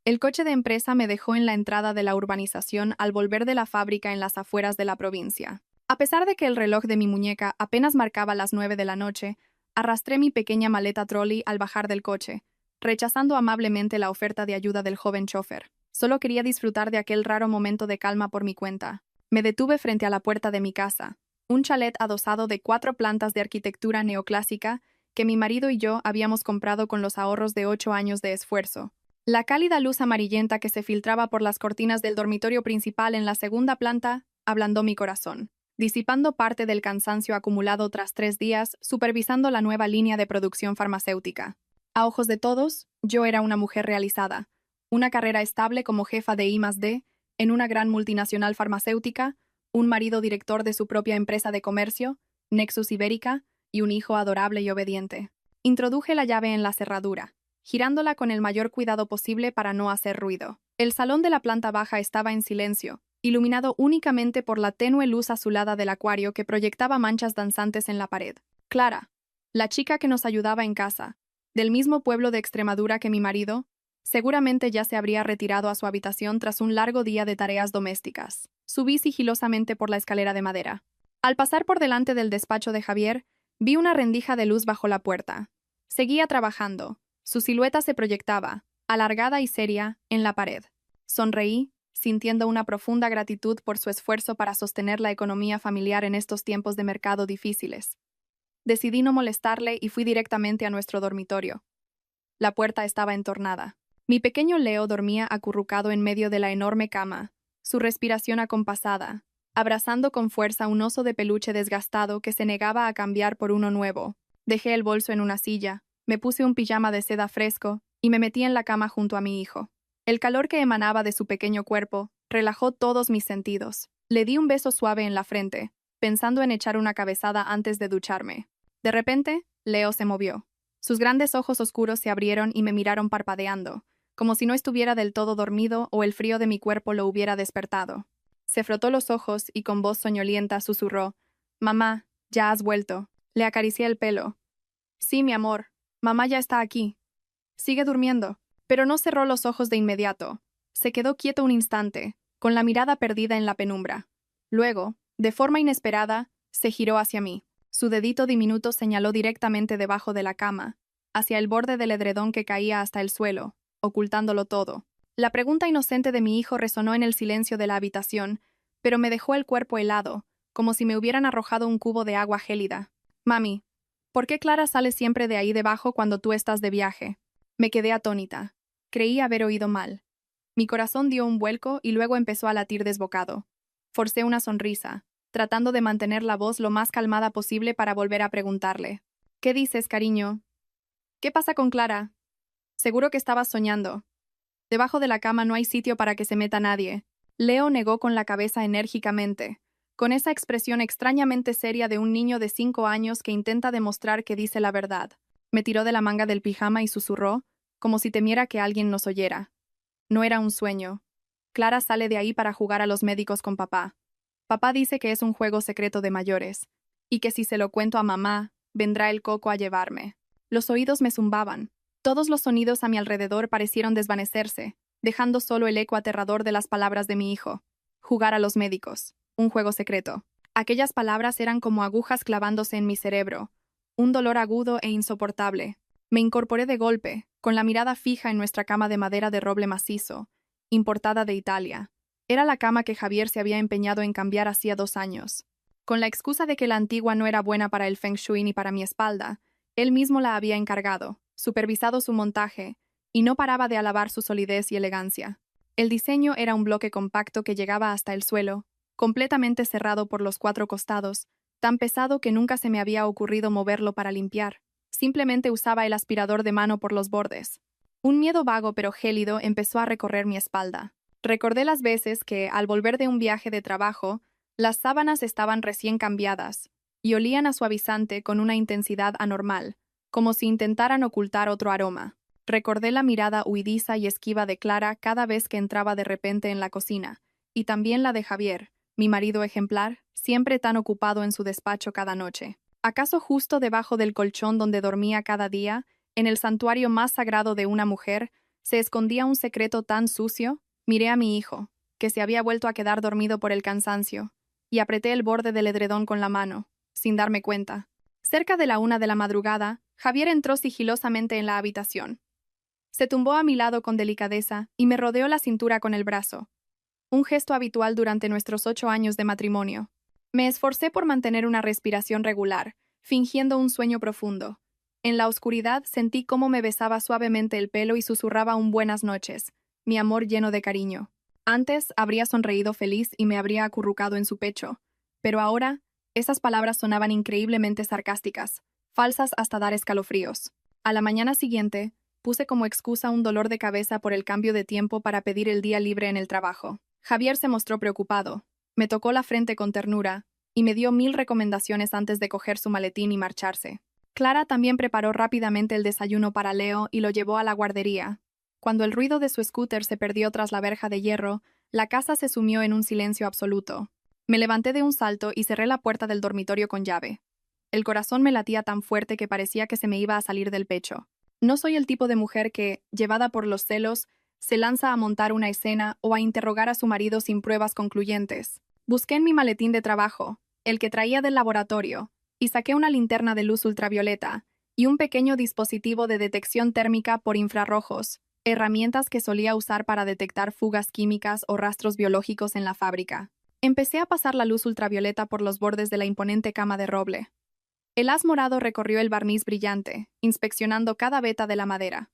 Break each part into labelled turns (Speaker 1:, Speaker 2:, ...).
Speaker 1: El coche de empresa me dejó en la entrada de la urbanización al volver de la fábrica en las afueras de la provincia. A pesar de que el reloj de mi muñeca apenas marcaba las 9 de la noche, arrastré mi pequeña maleta trolley al bajar del coche, rechazando amablemente la oferta de ayuda del joven chofer. Solo quería disfrutar de aquel raro momento de calma por mi cuenta. Me detuve frente a la puerta de mi casa, un chalet adosado de 4 plantas de arquitectura neoclásica que mi marido y yo habíamos comprado con los ahorros de 8 años de esfuerzo. La cálida luz amarillenta que se filtraba por las cortinas del dormitorio principal en la segunda planta ablandó mi corazón, disipando parte del cansancio acumulado tras 3 días supervisando la nueva línea de producción farmacéutica. A ojos de todos, yo era una mujer realizada, una carrera estable como jefa de I+D en una gran multinacional farmacéutica, un marido director de su propia empresa de comercio, Nexus Ibérica, y un hijo adorable y obediente. Introduje la llave en la cerradura, girándola con el mayor cuidado posible para no hacer ruido. El salón de la planta baja estaba en silencio, iluminado únicamente por la tenue luz azulada del acuario que proyectaba manchas danzantes en la pared. Clara, la chica que nos ayudaba en casa, del mismo pueblo de Extremadura que mi marido, seguramente ya se habría retirado a su habitación tras un largo día de tareas domésticas. Subí sigilosamente por la escalera de madera. Al pasar por delante del despacho de Javier, vi una rendija de luz bajo la puerta. Seguía trabajando. Su silueta se proyectaba, alargada y seria, en la pared. Sonreí, sintiendo una profunda gratitud por su esfuerzo para sostener la economía familiar en estos tiempos de mercado difíciles. Decidí no molestarle y fui directamente a nuestro dormitorio. La puerta estaba entornada. Mi pequeño Leo dormía acurrucado en medio de la enorme cama, su respiración acompasada, abrazando con fuerza un oso de peluche desgastado que se negaba a cambiar por uno nuevo. Dejé el bolso en una silla, me puse un pijama de seda fresco y me metí en la cama junto a mi hijo. El calor que emanaba de su pequeño cuerpo relajó todos mis sentidos. Le di un beso suave en la frente, pensando en echar una cabezada antes de ducharme. De repente, Leo se movió. Sus grandes ojos oscuros se abrieron y me miraron parpadeando, como si no estuviera del todo dormido o el frío de mi cuerpo lo hubiera despertado. Se frotó los ojos y con voz soñolienta susurró: «Mamá, ya has vuelto». Le acaricié el pelo. «Sí, mi amor, mamá ya está aquí». «Sigue durmiendo». Pero no cerró los ojos de inmediato. Se quedó quieto un instante, con la mirada perdida en la penumbra. Luego, de forma inesperada, se giró hacia mí. Su dedito diminuto señaló directamente debajo de la cama, hacia el borde del edredón que caía hasta el suelo, ocultándolo todo. La pregunta inocente de mi hijo resonó en el silencio de la habitación, pero me dejó el cuerpo helado, como si me hubieran arrojado un cubo de agua gélida. «Mami, ¿por qué Clara sale siempre de ahí debajo cuando tú estás de viaje?» Me quedé atónita. Creí haber oído mal. Mi corazón dio un vuelco y luego empezó a latir desbocado. Forcé una sonrisa, tratando de mantener la voz lo más calmada posible para volver a preguntarle. «¿Qué dices, cariño? ¿Qué pasa con Clara? Seguro que estabas soñando. Debajo de la cama no hay sitio para que se meta nadie». Leo negó con la cabeza enérgicamente, con esa expresión extrañamente seria de un niño de 5 años que intenta demostrar que dice la verdad. Me tiró de la manga del pijama y susurró, como si temiera que alguien nos oyera. «No era un sueño. Clara sale de ahí para jugar a los médicos con papá. Papá dice que es un juego secreto de mayores, y que si se lo cuento a mamá, vendrá el coco a llevarme». Los oídos me zumbaban. Todos los sonidos a mi alrededor parecieron desvanecerse, dejando solo el eco aterrador de las palabras de mi hijo. Jugar a los médicos. Un juego secreto. Aquellas palabras eran como agujas clavándose en mi cerebro. Un dolor agudo e insoportable. Me incorporé de golpe, con la mirada fija en nuestra cama de madera de roble macizo, importada de Italia. Era la cama que Javier se había empeñado en cambiar hacía 2 años. Con la excusa de que la antigua no era buena para el feng shui ni para mi espalda, él mismo la había encargado, supervisado su montaje, y no paraba de alabar su solidez y elegancia. El diseño era un bloque compacto que llegaba hasta el suelo, completamente cerrado por los 4 costados, tan pesado que nunca se me había ocurrido moverlo para limpiar. Simplemente usaba el aspirador de mano por los bordes. Un miedo vago pero gélido empezó a recorrer mi espalda. Recordé las veces que, al volver de un viaje de trabajo, las sábanas estaban recién cambiadas y olían a suavizante con una intensidad anormal, como si intentaran ocultar otro aroma. Recordé la mirada huidiza y esquiva de Clara cada vez que entraba de repente en la cocina, y también la de Javier, mi marido ejemplar, siempre tan ocupado en su despacho cada noche. ¿Acaso justo debajo del colchón donde dormía cada día, en el santuario más sagrado de una mujer, ¿Se escondía un secreto tan sucio? Miré a mi hijo, que se había vuelto a quedar dormido por el cansancio, y apreté el borde del edredón con la mano, sin darme cuenta. Cerca de la 1 de la madrugada, Javier entró sigilosamente en la habitación. Se tumbó a mi lado con delicadeza y me rodeó la cintura con el brazo, un gesto habitual durante nuestros 8 años de matrimonio. Me esforcé por mantener una respiración regular, fingiendo un sueño profundo. En la oscuridad sentí cómo me besaba suavemente el pelo y susurraba un buenas noches, mi amor lleno de cariño. Antes habría sonreído feliz y me habría acurrucado en su pecho, pero ahora esas palabras sonaban increíblemente sarcásticas, falsas hasta dar escalofríos. A la mañana siguiente, puse como excusa un dolor de cabeza por el cambio de tiempo para pedir el día libre en el trabajo. Javier se mostró preocupado, me tocó la frente con ternura y me dio 1000 recomendaciones antes de coger su maletín y marcharse. Clara también preparó rápidamente el desayuno para Leo y lo llevó a la guardería. Cuando el ruido de su scooter se perdió tras la verja de hierro, la casa se sumió en un silencio absoluto. Me levanté de un salto y cerré la puerta del dormitorio con llave. El corazón me latía tan fuerte que parecía que se me iba a salir del pecho. No soy el tipo de mujer que, llevada por los celos, se lanza a montar una escena o a interrogar a su marido sin pruebas concluyentes. Busqué en mi maletín de trabajo, el que traía del laboratorio, y saqué una linterna de luz ultravioleta y un pequeño dispositivo de detección térmica por infrarrojos, herramientas que solía usar para detectar fugas químicas o rastros biológicos en la fábrica. Empecé a pasar la luz ultravioleta por los bordes de la imponente cama de roble. El haz morado recorrió el barniz brillante, inspeccionando cada veta de la madera.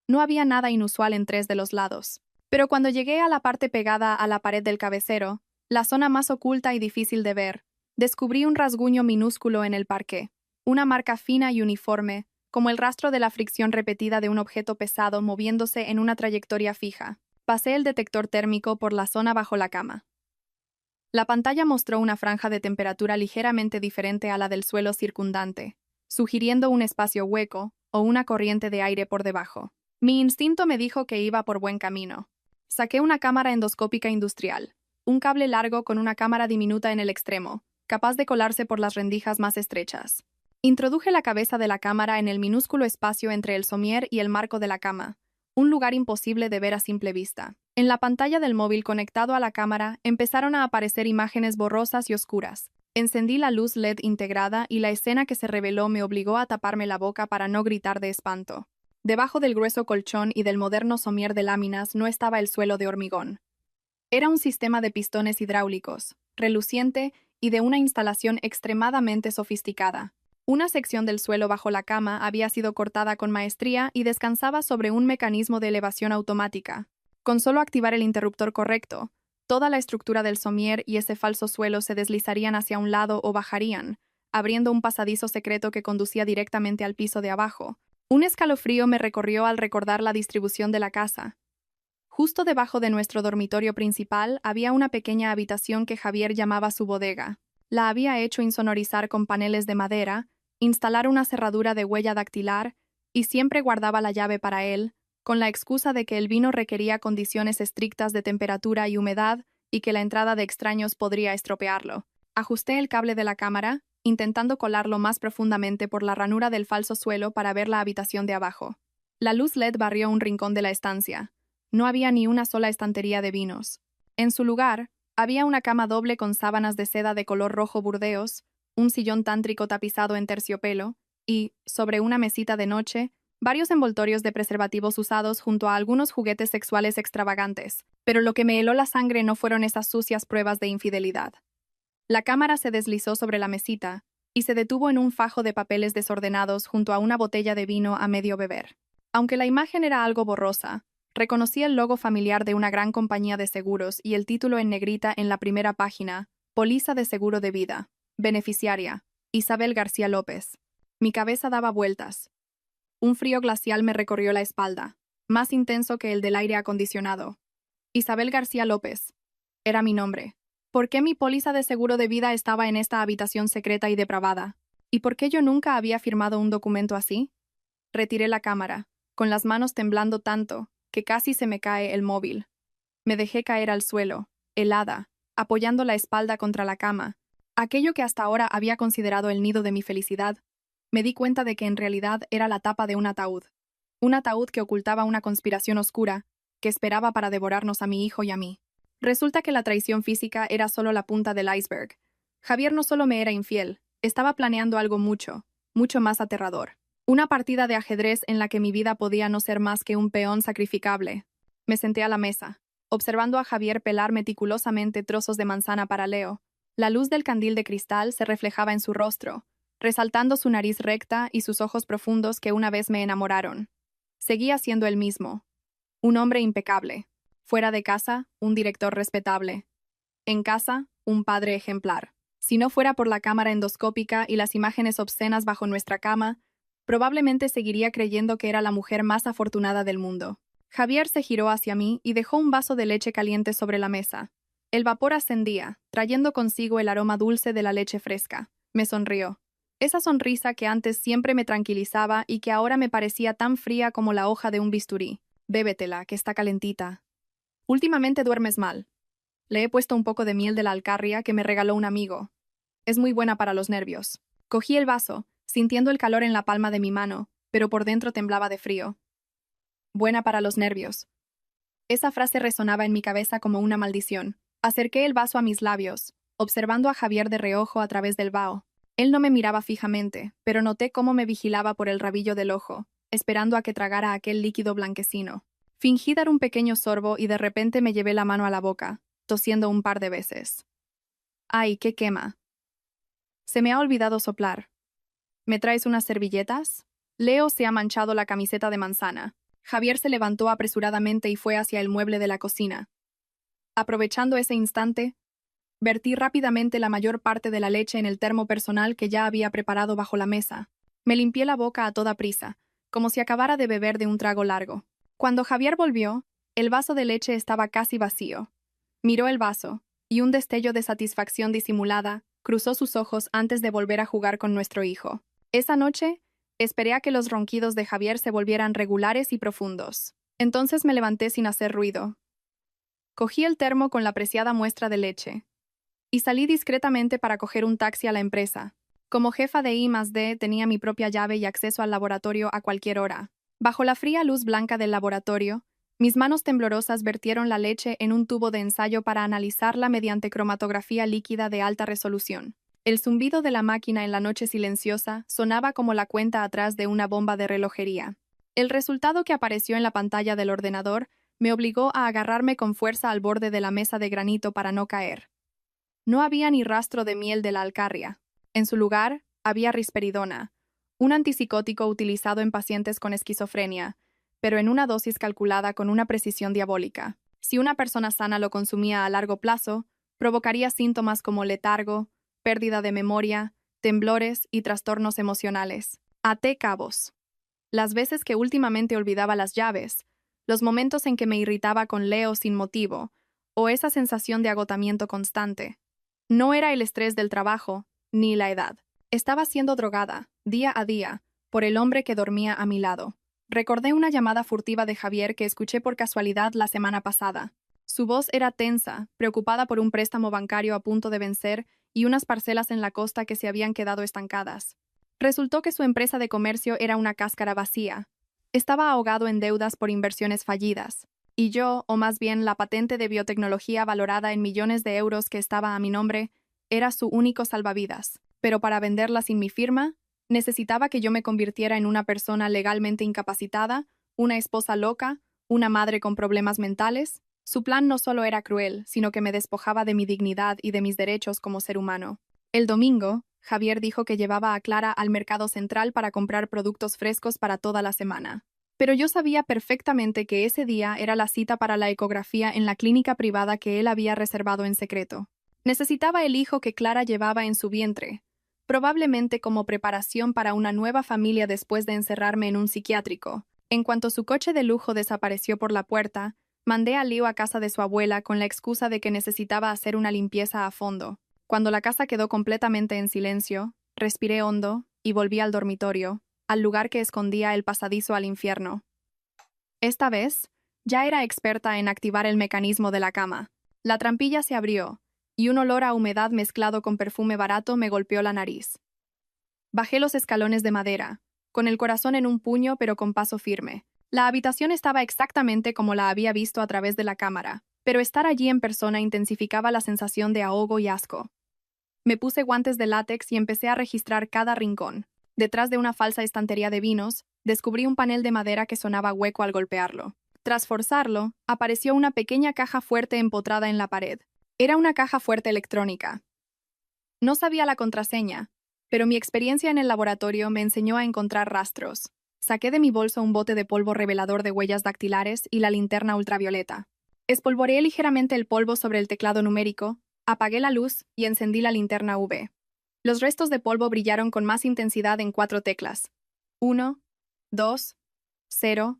Speaker 1: No había nada inusual en 3 de los lados. Pero cuando llegué a la parte pegada a la pared del cabecero, la zona más oculta y difícil de ver, descubrí un rasguño minúsculo en el parqué, una marca fina y uniforme, como el rastro de la fricción repetida de un objeto pesado moviéndose en una trayectoria fija. Pasé el detector térmico por la zona bajo la cama. La pantalla mostró una franja de temperatura ligeramente diferente a la del suelo circundante, sugiriendo un espacio hueco o una corriente de aire por debajo. Mi instinto me dijo que iba por buen camino. Saqué una cámara endoscópica industrial, un cable largo con una cámara diminuta en el extremo, capaz de colarse por las rendijas más estrechas. Introduje la cabeza de la cámara en el minúsculo espacio entre el somier y el marco de la cama, un lugar imposible de ver a simple vista. En la pantalla del móvil conectado a la cámara empezaron a aparecer imágenes borrosas y oscuras. Encendí la luz LED integrada y la escena que se reveló me obligó a taparme la boca para no gritar de espanto. Debajo del grueso colchón y del moderno somier de láminas no estaba el suelo de hormigón. Era un sistema de pistones hidráulicos, reluciente y de una instalación extremadamente sofisticada. Una sección del suelo bajo la cama había sido cortada con maestría y descansaba sobre un mecanismo de elevación automática. Con solo activar el interruptor correcto, toda la estructura del somier y ese falso suelo se deslizarían hacia un lado o bajarían, abriendo un pasadizo secreto que conducía directamente al piso de abajo. Un escalofrío me recorrió al recordar la distribución de la casa. Justo debajo de nuestro dormitorio principal había una pequeña habitación que Javier llamaba su bodega. La había hecho insonorizar con paneles de madera, instalar una cerradura de huella dactilar y siempre guardaba la llave para él, con la excusa de que el vino requería condiciones estrictas de temperatura y humedad y que la entrada de extraños podría estropearlo. Ajusté el cable de la cámara, intentando colarlo más profundamente por la ranura del falso suelo para ver la habitación de abajo. La luz LED barrió un rincón de la estancia. No había ni una sola estantería de vinos. En su lugar, había una cama doble con sábanas de seda de color rojo burdeos, un sillón tántrico tapizado en terciopelo y, sobre una mesita de noche, varios envoltorios de preservativos usados junto a algunos juguetes sexuales extravagantes. Pero lo que me heló la sangre no fueron esas sucias pruebas de infidelidad. La cámara se deslizó sobre la mesita y se detuvo en un fajo de papeles desordenados junto a una botella de vino a medio beber. Aunque la imagen era algo borrosa, reconocí el logo familiar de una gran compañía de seguros y el título en negrita en la primera página: Póliza de seguro de vida. Beneficiaria: Isabel García López. Mi cabeza daba vueltas. Un frío glacial me recorrió la espalda, más intenso que el del aire acondicionado. Isabel García López. Era mi nombre. ¿Por qué mi póliza de seguro de vida estaba en esta habitación secreta y depravada? ¿Y por qué yo nunca había firmado un documento así? Retiré la cámara, con las manos temblando tanto que casi se me cae el móvil. Me dejé caer al suelo, helada, apoyando la espalda contra la cama. Aquello que hasta ahora había considerado el nido de mi felicidad, me di cuenta de que en realidad era la tapa de un ataúd. Un ataúd que ocultaba una conspiración oscura que esperaba para devorarnos a mi hijo y a mí. Resulta que la traición física era solo la punta del iceberg. Javier no solo me era infiel, estaba planeando algo mucho más aterrador. Una partida de ajedrez en la que mi vida podía no ser más que un peón sacrificable. Me senté a la mesa, observando a Javier pelar meticulosamente trozos de manzana para Leo. La luz del candil de cristal se reflejaba en su rostro, resaltando su nariz recta y sus ojos profundos que una vez me enamoraron. Seguía siendo el mismo. Un hombre impecable. Fuera de casa, un director respetable. En casa, un padre ejemplar. Si no fuera por la cámara endoscópica y las imágenes obscenas bajo nuestra cama, probablemente seguiría creyendo que era la mujer más afortunada del mundo. Javier se giró hacia mí y dejó un vaso de leche caliente sobre la mesa. El vapor ascendía, trayendo consigo el aroma dulce de la leche fresca. Me sonrió. Esa sonrisa que antes siempre me tranquilizaba y que ahora me parecía tan fría como la hoja de un bisturí. Bébetela, que está calentita. Últimamente duermes mal. Le he puesto un poco de miel de la alcarria que me regaló un amigo. Es muy buena para los nervios. Cogí el vaso, sintiendo el calor en la palma de mi mano, pero por dentro temblaba de frío. Buena para los nervios. Esa frase resonaba en mi cabeza como una maldición. Acerqué el vaso a mis labios, observando a Javier de reojo a través del vaho. Él no me miraba fijamente, pero noté cómo me vigilaba por el rabillo del ojo, esperando a que tragara aquel líquido blanquecino. Fingí dar un pequeño sorbo y de repente me llevé la mano a la boca, tosiendo un par de veces. ¡Ay, qué quema! Se me ha olvidado soplar. ¿Me traes unas servilletas? Leo se ha manchado la camiseta de manzana. Javier se levantó apresuradamente y fue hacia el mueble de la cocina. Aprovechando ese instante, vertí rápidamente la mayor parte de la leche en el termo personal que ya había preparado bajo la mesa. Me limpié la boca a toda prisa, como si acabara de beber de un trago largo. Cuando Javier volvió, el vaso de leche estaba casi vacío. Miró el vaso, y un destello de satisfacción disimulada cruzó sus ojos antes de volver a jugar con nuestro hijo. Esa noche, esperé a que los ronquidos de Javier se volvieran regulares y profundos. Entonces me levanté sin hacer ruido. Cogí el termo con la preciada muestra de leche y salí discretamente para coger un taxi a la empresa. Como jefa de I+D tenía mi propia llave y acceso al laboratorio a cualquier hora. Bajo la fría luz blanca del laboratorio, mis manos temblorosas vertieron la leche en un tubo de ensayo para analizarla mediante cromatografía líquida de alta resolución. El zumbido de la máquina en la noche silenciosa sonaba como la cuenta atrás de una bomba de relojería. El resultado que apareció en la pantalla del ordenador me obligó a agarrarme con fuerza al borde de la mesa de granito para no caer. No había ni rastro de miel de la alcarria. En su lugar, había risperidona, un antipsicótico utilizado en pacientes con esquizofrenia, pero en una dosis calculada con una precisión diabólica. Si una persona sana lo consumía a largo plazo, provocaría síntomas como letargo, pérdida de memoria, temblores y trastornos emocionales. Até cabos. Las veces que últimamente olvidaba las llaves, los momentos en que me irritaba con Leo sin motivo, o esa sensación de agotamiento constante. No era el estrés del trabajo, ni la edad. Estaba siendo drogada, día a día, por el hombre que dormía a mi lado. Recordé una llamada furtiva de Javier que escuché por casualidad la semana pasada. Su voz era tensa, preocupada por un préstamo bancario a punto de vencer y unas parcelas en la costa que se habían quedado estancadas. Resultó que su empresa de comercio era una cáscara vacía. Estaba ahogado en deudas por inversiones fallidas. Y yo, o más bien la patente de biotecnología valorada en millones de euros que estaba a mi nombre, era su único salvavidas. Pero para venderla sin mi firma, necesitaba que yo me convirtiera en una persona legalmente incapacitada, una esposa loca, una madre con problemas mentales. Su plan no solo era cruel, sino que me despojaba de mi dignidad y de mis derechos como ser humano. El domingo, Javier dijo que llevaba a Clara al mercado central para comprar productos frescos para toda la semana. Pero yo sabía perfectamente que ese día era la cita para la ecografía en la clínica privada que él había reservado en secreto. Necesitaba el hijo que Clara llevaba en su vientre, probablemente como preparación para una nueva familia después de encerrarme en un psiquiátrico. En cuanto su coche de lujo desapareció por la puerta, mandé a Leo a casa de su abuela con la excusa de que necesitaba hacer una limpieza a fondo. Cuando la casa quedó completamente en silencio, respiré hondo y volví al dormitorio, al lugar que escondía el pasadizo al infierno. Esta vez, ya era experta en activar el mecanismo de la cama. La trampilla se abrió, y un olor a humedad mezclado con perfume barato me golpeó la nariz. Bajé los escalones de madera, con el corazón en un puño pero con paso firme. La habitación estaba exactamente como la había visto a través de la cámara, pero estar allí en persona intensificaba la sensación de ahogo y asco. Me puse guantes de látex y empecé a registrar cada rincón. Detrás de una falsa estantería de vinos, descubrí un panel de madera que sonaba hueco al golpearlo. Tras forzarlo, apareció una pequeña caja fuerte empotrada en la pared. Era una caja fuerte electrónica. No sabía la contraseña, pero mi experiencia en el laboratorio me enseñó a encontrar rastros. Saqué de mi bolso un bote de polvo revelador de huellas dactilares y la linterna ultravioleta. Espolvoreé ligeramente el polvo sobre el teclado numérico, apagué la luz y encendí la linterna UV. Los restos de polvo brillaron con más intensidad en 4 teclas. 1, 2, 0,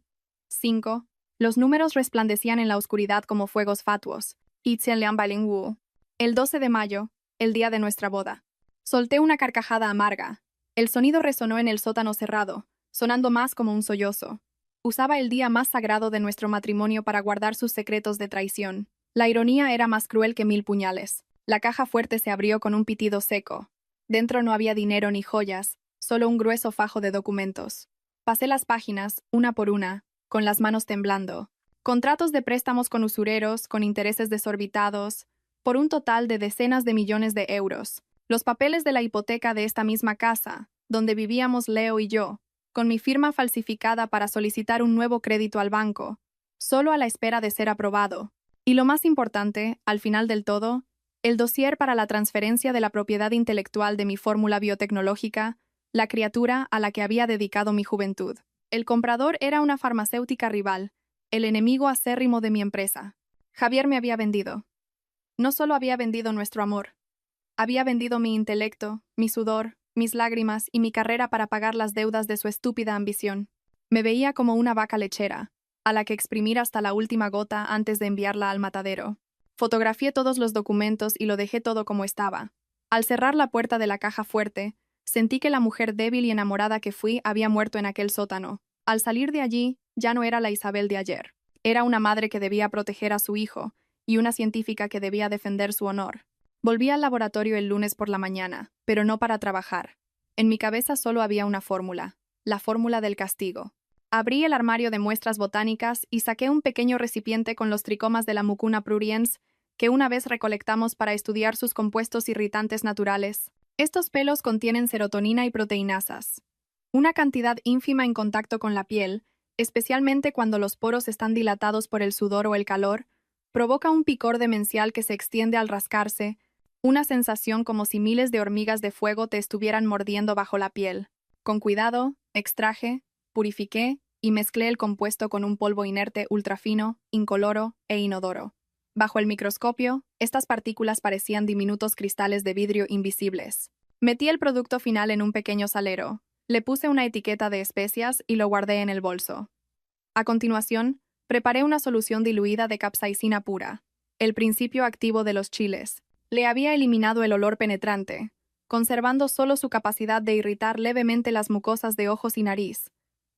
Speaker 1: 5. Los números resplandecían en la oscuridad como fuegos fatuos. El 12 de mayo, el día de nuestra boda. Solté una carcajada amarga. El sonido resonó en el sótano cerrado, sonando más como un sollozo. Usaba el día más sagrado de nuestro matrimonio para guardar sus secretos de traición. La ironía era más cruel que 1000 puñales. La caja fuerte se abrió con un pitido seco. Dentro no había dinero ni joyas, solo un grueso fajo de documentos. Pasé las páginas, una por una, con las manos temblando. Contratos de préstamos con usureros, con intereses desorbitados, por un total de decenas de millones de euros. Los papeles de la hipoteca de esta misma casa, donde vivíamos Leo y yo, con mi firma falsificada para solicitar un nuevo crédito al banco, solo a la espera de ser aprobado. Y lo más importante, al final del todo, el dossier para la transferencia de la propiedad intelectual de mi fórmula biotecnológica, la criatura a la que había dedicado mi juventud. El comprador era una farmacéutica rival, el enemigo acérrimo de mi empresa. Javier me había vendido. No solo había vendido nuestro amor, había vendido mi intelecto, mi sudor, mis lágrimas y mi carrera para pagar las deudas de su estúpida ambición. Me veía como una vaca lechera, a la que exprimir hasta la última gota antes de enviarla al matadero. Fotografié todos los documentos y lo dejé todo como estaba. Al cerrar la puerta de la caja fuerte, sentí que la mujer débil y enamorada que fui había muerto en aquel sótano. Al salir de allí, ya no era la Isabel de ayer. Era una madre que debía proteger a su hijo, y una científica que debía defender su honor. Volví al laboratorio el lunes por la mañana, pero no para trabajar. En mi cabeza solo había una fórmula, la fórmula del castigo. Abrí el armario de muestras botánicas y saqué un pequeño recipiente con los tricomas de la Mucuna pruriens que una vez recolectamos para estudiar sus compuestos irritantes naturales. Estos pelos contienen serotonina y proteinasas. Una cantidad ínfima en contacto con la piel, especialmente cuando los poros están dilatados por el sudor o el calor, provoca un picor demencial que se extiende al rascarse, una sensación como si miles de hormigas de fuego te estuvieran mordiendo bajo la piel. Con cuidado, extraje, purifiqué y mezclé el compuesto con un polvo inerte ultrafino, incoloro e inodoro. Bajo el microscopio, estas partículas parecían diminutos cristales de vidrio invisibles. Metí el producto final en un pequeño salero, le puse una etiqueta de especias y lo guardé en el bolso. A continuación, preparé una solución diluida de capsaicina pura, el principio activo de los chiles. Le había eliminado el olor penetrante, conservando solo su capacidad de irritar levemente las mucosas de ojos y nariz.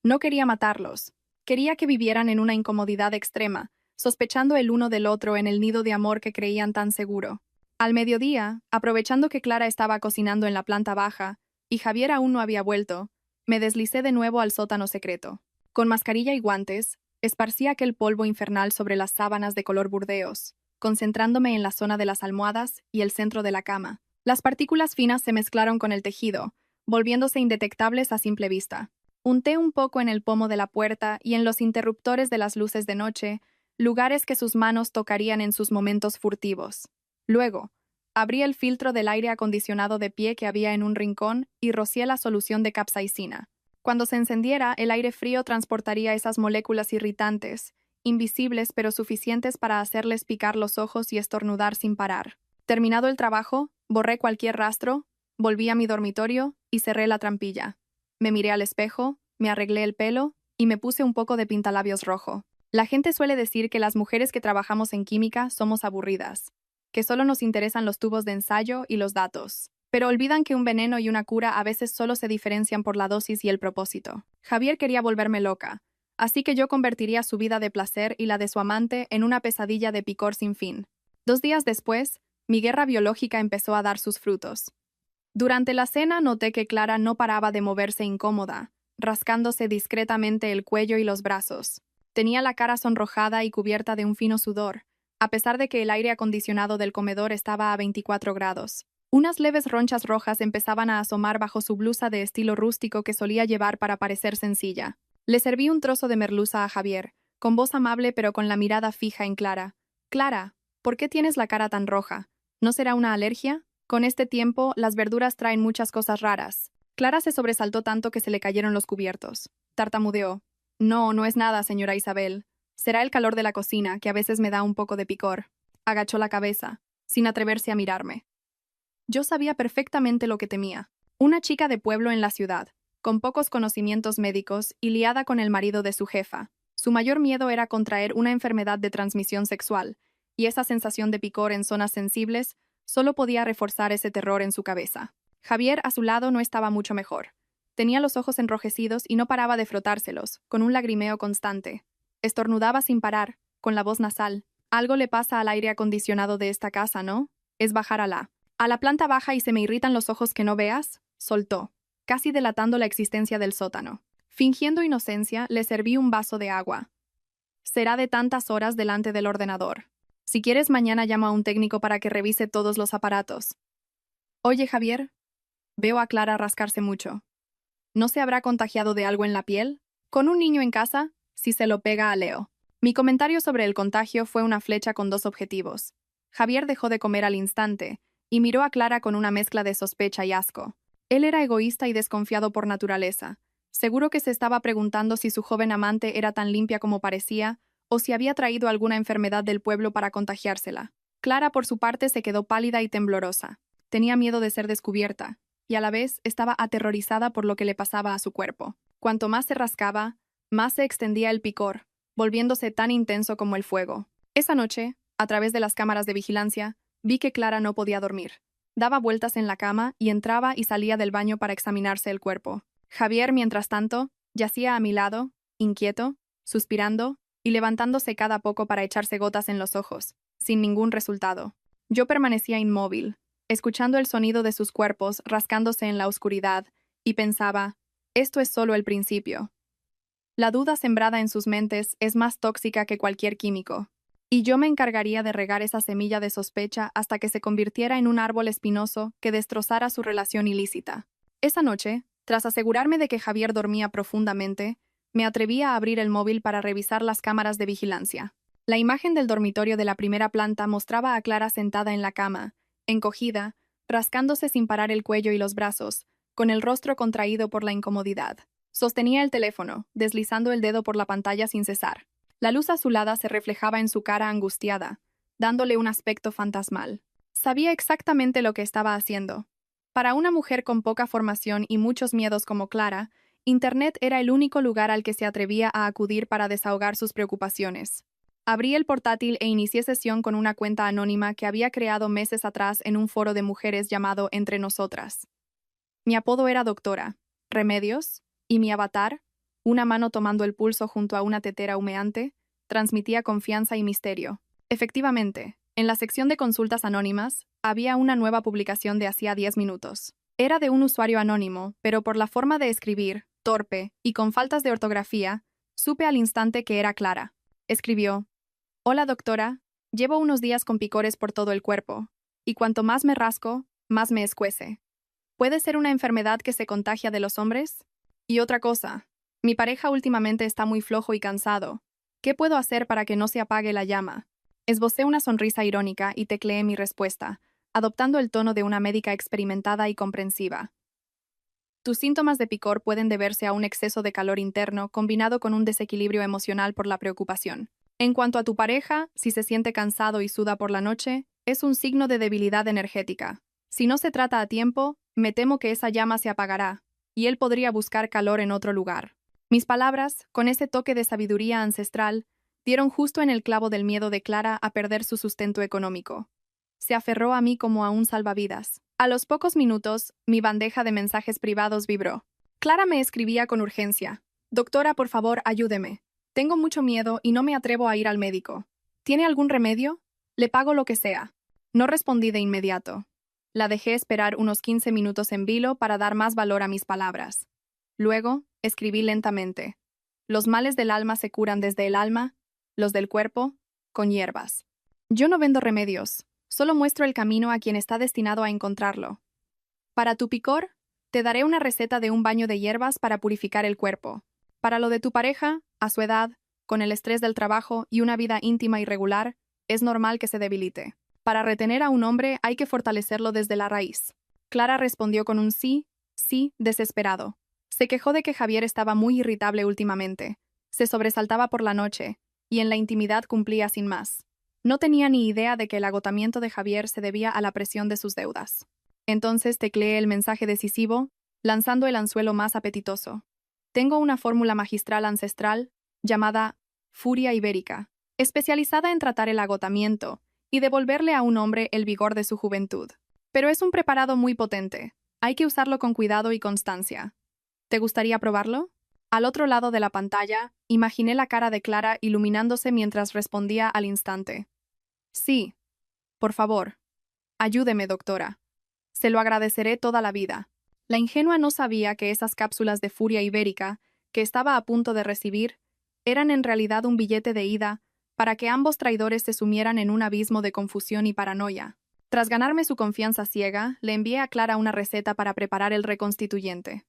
Speaker 1: No quería matarlos. Quería que vivieran en una incomodidad extrema, sospechando el uno del otro en el nido de amor que creían tan seguro. Al mediodía, aprovechando que Clara estaba cocinando en la planta baja, y Javier aún no había vuelto, me deslicé de nuevo al sótano secreto. Con mascarilla y guantes, esparcí aquel polvo infernal sobre las sábanas de color burdeos, concentrándome en la zona de las almohadas y el centro de la cama. Las partículas finas se mezclaron con el tejido, volviéndose indetectables a simple vista. Unté un poco en el pomo de la puerta y en los interruptores de las luces de noche, lugares que sus manos tocarían en sus momentos furtivos. Luego, abrí el filtro del aire acondicionado de pie que había en un rincón y rocié la solución de capsaicina. Cuando se encendiera, el aire frío transportaría esas moléculas irritantes, invisibles pero suficientes para hacerles picar los ojos y estornudar sin parar. Terminado el trabajo, borré cualquier rastro, volví a mi dormitorio y cerré la trampilla. Me miré al espejo, me arreglé el pelo y me puse un poco de pintalabios rojo. La gente suele decir que las mujeres que trabajamos en química somos aburridas, que solo nos interesan los tubos de ensayo y los datos. Pero olvidan que un veneno y una cura a veces solo se diferencian por la dosis y el propósito. Javier quería volverme loca, así que yo convertiría su vida de placer y la de su amante en una pesadilla de picor sin fin. 2 días después, mi guerra biológica empezó a dar sus frutos. Durante la cena noté que Clara no paraba de moverse incómoda, rascándose discretamente el cuello y los brazos. Tenía la cara sonrojada y cubierta de un fino sudor, a pesar de que el aire acondicionado del comedor estaba a 24 grados. Unas leves ronchas rojas empezaban a asomar bajo su blusa de estilo rústico que solía llevar para parecer sencilla. Le serví un trozo de merluza a Javier, con voz amable pero con la mirada fija en Clara. «Clara, ¿por qué tienes la cara tan roja? ¿No será una alergia? Con este tiempo, las verduras traen muchas cosas raras». Clara se sobresaltó tanto que se le cayeron los cubiertos. Tartamudeó. «No, no es nada, señora Isabel. Será el calor de la cocina, que a veces me da un poco de picor». Agachó la cabeza, sin atreverse a mirarme. Yo sabía perfectamente lo que temía. Una chica de pueblo en la ciudad, con pocos conocimientos médicos y liada con el marido de su jefa. Su mayor miedo era contraer una enfermedad de transmisión sexual, y esa sensación de picor en zonas sensibles solo podía reforzar ese terror en su cabeza. Javier, a su lado, no estaba mucho mejor. Tenía los ojos enrojecidos y no paraba de frotárselos, con un lagrimeo constante. Estornudaba sin parar, con la voz nasal. «Algo le pasa al aire acondicionado de esta casa, ¿no? Es bajar a la planta baja y se me irritan los ojos que no veas», soltó, casi delatando la existencia del sótano. Fingiendo inocencia, le serví un vaso de agua. «Será de tantas horas delante del ordenador. Si quieres, mañana llamo a un técnico para que revise todos los aparatos». «Oye, Javier». Veo a Clara rascarse mucho. ¿No se habrá contagiado de algo en la piel? Con un niño en casa, si se lo pega a Leo. Mi comentario sobre el contagio fue una flecha con dos objetivos. Javier dejó de comer al instante y miró a Clara con una mezcla de sospecha y asco. Él era egoísta y desconfiado por naturaleza. Seguro que se estaba preguntando si su joven amante era tan limpia como parecía, o si había traído alguna enfermedad del pueblo para contagiársela. Clara, por su parte, se quedó pálida y temblorosa. Tenía miedo de ser descubierta, y a la vez estaba aterrorizada por lo que le pasaba a su cuerpo. Cuanto más se rascaba, más se extendía el picor, volviéndose tan intenso como el fuego. Esa noche, a través de las cámaras de vigilancia, vi que Clara no podía dormir. Daba vueltas en la cama y entraba y salía del baño para examinarse el cuerpo. Javier, mientras tanto, yacía a mi lado, inquieto, suspirando y levantándose cada poco para echarse gotas en los ojos, sin ningún resultado. Yo permanecía inmóvil, escuchando el sonido de sus cuerpos rascándose en la oscuridad, y pensaba, esto es solo el principio. La duda sembrada en sus mentes es más tóxica que cualquier químico. Y yo me encargaría de regar esa semilla de sospecha hasta que se convirtiera en un árbol espinoso que destrozara su relación ilícita. Esa noche, tras asegurarme de que Javier dormía profundamente, me atreví a abrir el móvil para revisar las cámaras de vigilancia. La imagen del dormitorio de la primera planta mostraba a Clara sentada en la cama, encogida, rascándose sin parar el cuello y los brazos, con el rostro contraído por la incomodidad. Sostenía el teléfono, deslizando el dedo por la pantalla sin cesar. La luz azulada se reflejaba en su cara angustiada, dándole un aspecto fantasmal. Sabía exactamente lo que estaba haciendo. Para una mujer con poca formación y muchos miedos como Clara, Internet era el único lugar al que se atrevía a acudir para desahogar sus preocupaciones. Abrí el portátil e inicié sesión con una cuenta anónima que había creado meses atrás en un foro de mujeres llamado Entre Nosotras. Mi apodo era Doctora. ¿Remedios? Y mi avatar, una mano tomando el pulso junto a una tetera humeante, transmitía confianza y misterio. Efectivamente, en la sección de consultas anónimas, había una nueva publicación de hacía 10 minutos. Era de un usuario anónimo, pero por la forma de escribir, torpe y con faltas de ortografía, supe al instante que era Clara. Escribió: «Hola doctora, llevo unos días con picores por todo el cuerpo, y cuanto más me rasco, más me escuece. ¿Puede ser una enfermedad que se contagia de los hombres? Y otra cosa, mi pareja últimamente está muy flojo y cansado. ¿Qué puedo hacer para que no se apague la llama?» Esbocé una sonrisa irónica y tecleé mi respuesta, adoptando el tono de una médica experimentada y comprensiva. Tus síntomas de picor pueden deberse a un exceso de calor interno combinado con un desequilibrio emocional por la preocupación. En cuanto a tu pareja, si se siente cansado y suda por la noche, es un signo de debilidad energética. Si no se trata a tiempo, me temo que esa llama se apagará, y él podría buscar calor en otro lugar. Mis palabras, con ese toque de sabiduría ancestral, dieron justo en el clavo del miedo de Clara a perder su sustento económico. Se aferró a mí como a un salvavidas. A los pocos minutos, mi bandeja de mensajes privados vibró. Clara me escribía con urgencia. «Doctora, por favor, ayúdeme. Tengo mucho miedo y no me atrevo a ir al médico. ¿Tiene algún remedio? Le pago lo que sea». No respondí de inmediato. La dejé esperar unos 15 minutos en vilo para dar más valor a mis palabras. Luego, escribí lentamente. Los males del alma se curan desde el alma, los del cuerpo, con hierbas. Yo no vendo remedios, solo muestro el camino a quien está destinado a encontrarlo. Para tu picor, te daré una receta de un baño de hierbas para purificar el cuerpo. Para lo de tu pareja, a su edad, con el estrés del trabajo y una vida íntima irregular, es normal que se debilite. Para retener a un hombre hay que fortalecerlo desde la raíz. Clara respondió con un sí, sí, desesperado. Se quejó de que Javier estaba muy irritable últimamente. Se sobresaltaba por la noche, y en la intimidad cumplía sin más. No tenía ni idea de que el agotamiento de Javier se debía a la presión de sus deudas. Entonces tecleé el mensaje decisivo, lanzando el anzuelo más apetitoso. Tengo una fórmula magistral ancestral, llamada furia ibérica, especializada en tratar el agotamiento y devolverle a un hombre el vigor de su juventud. Pero es un preparado muy potente. Hay que usarlo con cuidado y constancia. ¿Te gustaría probarlo? Al otro lado de la pantalla, imaginé la cara de Clara iluminándose mientras respondía al instante. Sí. Por favor. Ayúdeme, doctora. Se lo agradeceré toda la vida. La ingenua no sabía que esas cápsulas de furia ibérica, que estaba a punto de recibir, eran en realidad un billete de ida para que ambos traidores se sumieran en un abismo de confusión y paranoia. Tras ganarme su confianza ciega, le envié a Clara una receta para preparar el reconstituyente.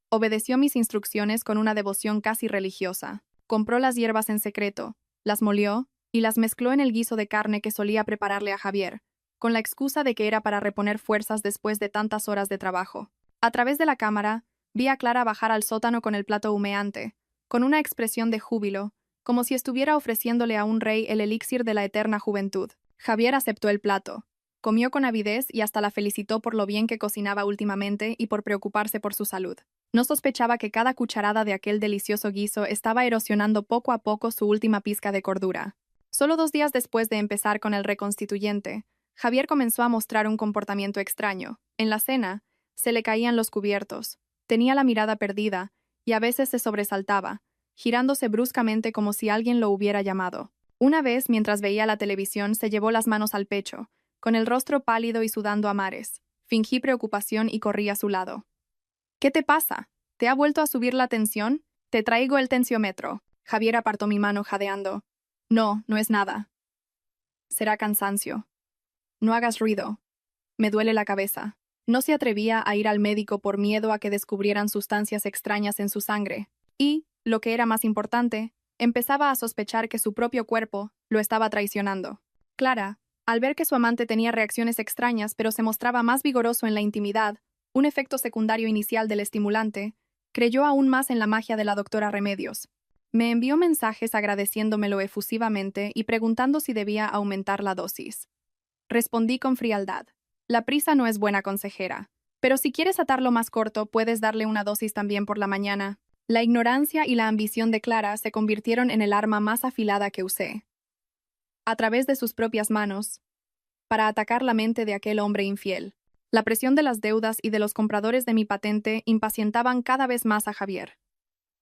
Speaker 1: Obedeció mis instrucciones con una devoción casi religiosa. Compró las hierbas en secreto, las molió y las mezcló en el guiso de carne que solía prepararle a Javier, con la excusa de que era para reponer fuerzas después de tantas horas de trabajo. A través de la cámara, vi a Clara bajar al sótano con el plato humeante, con una expresión de júbilo, como si estuviera ofreciéndole a un rey el elixir de la eterna juventud. Javier aceptó el plato, comió con avidez y hasta la felicitó por lo bien que cocinaba últimamente y por preocuparse por su salud. No sospechaba que cada cucharada de aquel delicioso guiso estaba erosionando poco a poco su última pizca de cordura. Solo 2 días después de empezar con el reconstituyente, Javier comenzó a mostrar un comportamiento extraño. En la cena, se le caían los cubiertos, tenía la mirada perdida y a veces se sobresaltaba, girándose bruscamente como si alguien lo hubiera llamado. Una vez, mientras veía la televisión, se llevó las manos al pecho, con el rostro pálido y sudando a mares. Fingí preocupación y corrí a su lado. ¿Qué te pasa? ¿Te ha vuelto a subir la tensión? Te traigo el tensiómetro. Javier apartó mi mano jadeando. No, no es nada. Será cansancio. No hagas ruido. Me duele la cabeza. No se atrevía a ir al médico por miedo a que descubrieran sustancias extrañas en su sangre. Y, lo que era más importante, empezaba a sospechar que su propio cuerpo lo estaba traicionando. Clara, al ver que su amante tenía reacciones extrañas pero se mostraba más vigoroso en la intimidad, un efecto secundario inicial del estimulante, creyó aún más en la magia de la doctora Remedios. Me envió mensajes agradeciéndomelo efusivamente y preguntando si debía aumentar la dosis. Respondí con frialdad. La prisa no es buena consejera, pero si quieres atarlo más corto, puedes darle una dosis también por la mañana. La ignorancia y la ambición de Clara se convirtieron en el arma más afilada que usé, a través de sus propias manos, para atacar la mente de aquel hombre infiel. La presión de las deudas y de los compradores de mi patente impacientaban cada vez más a Javier.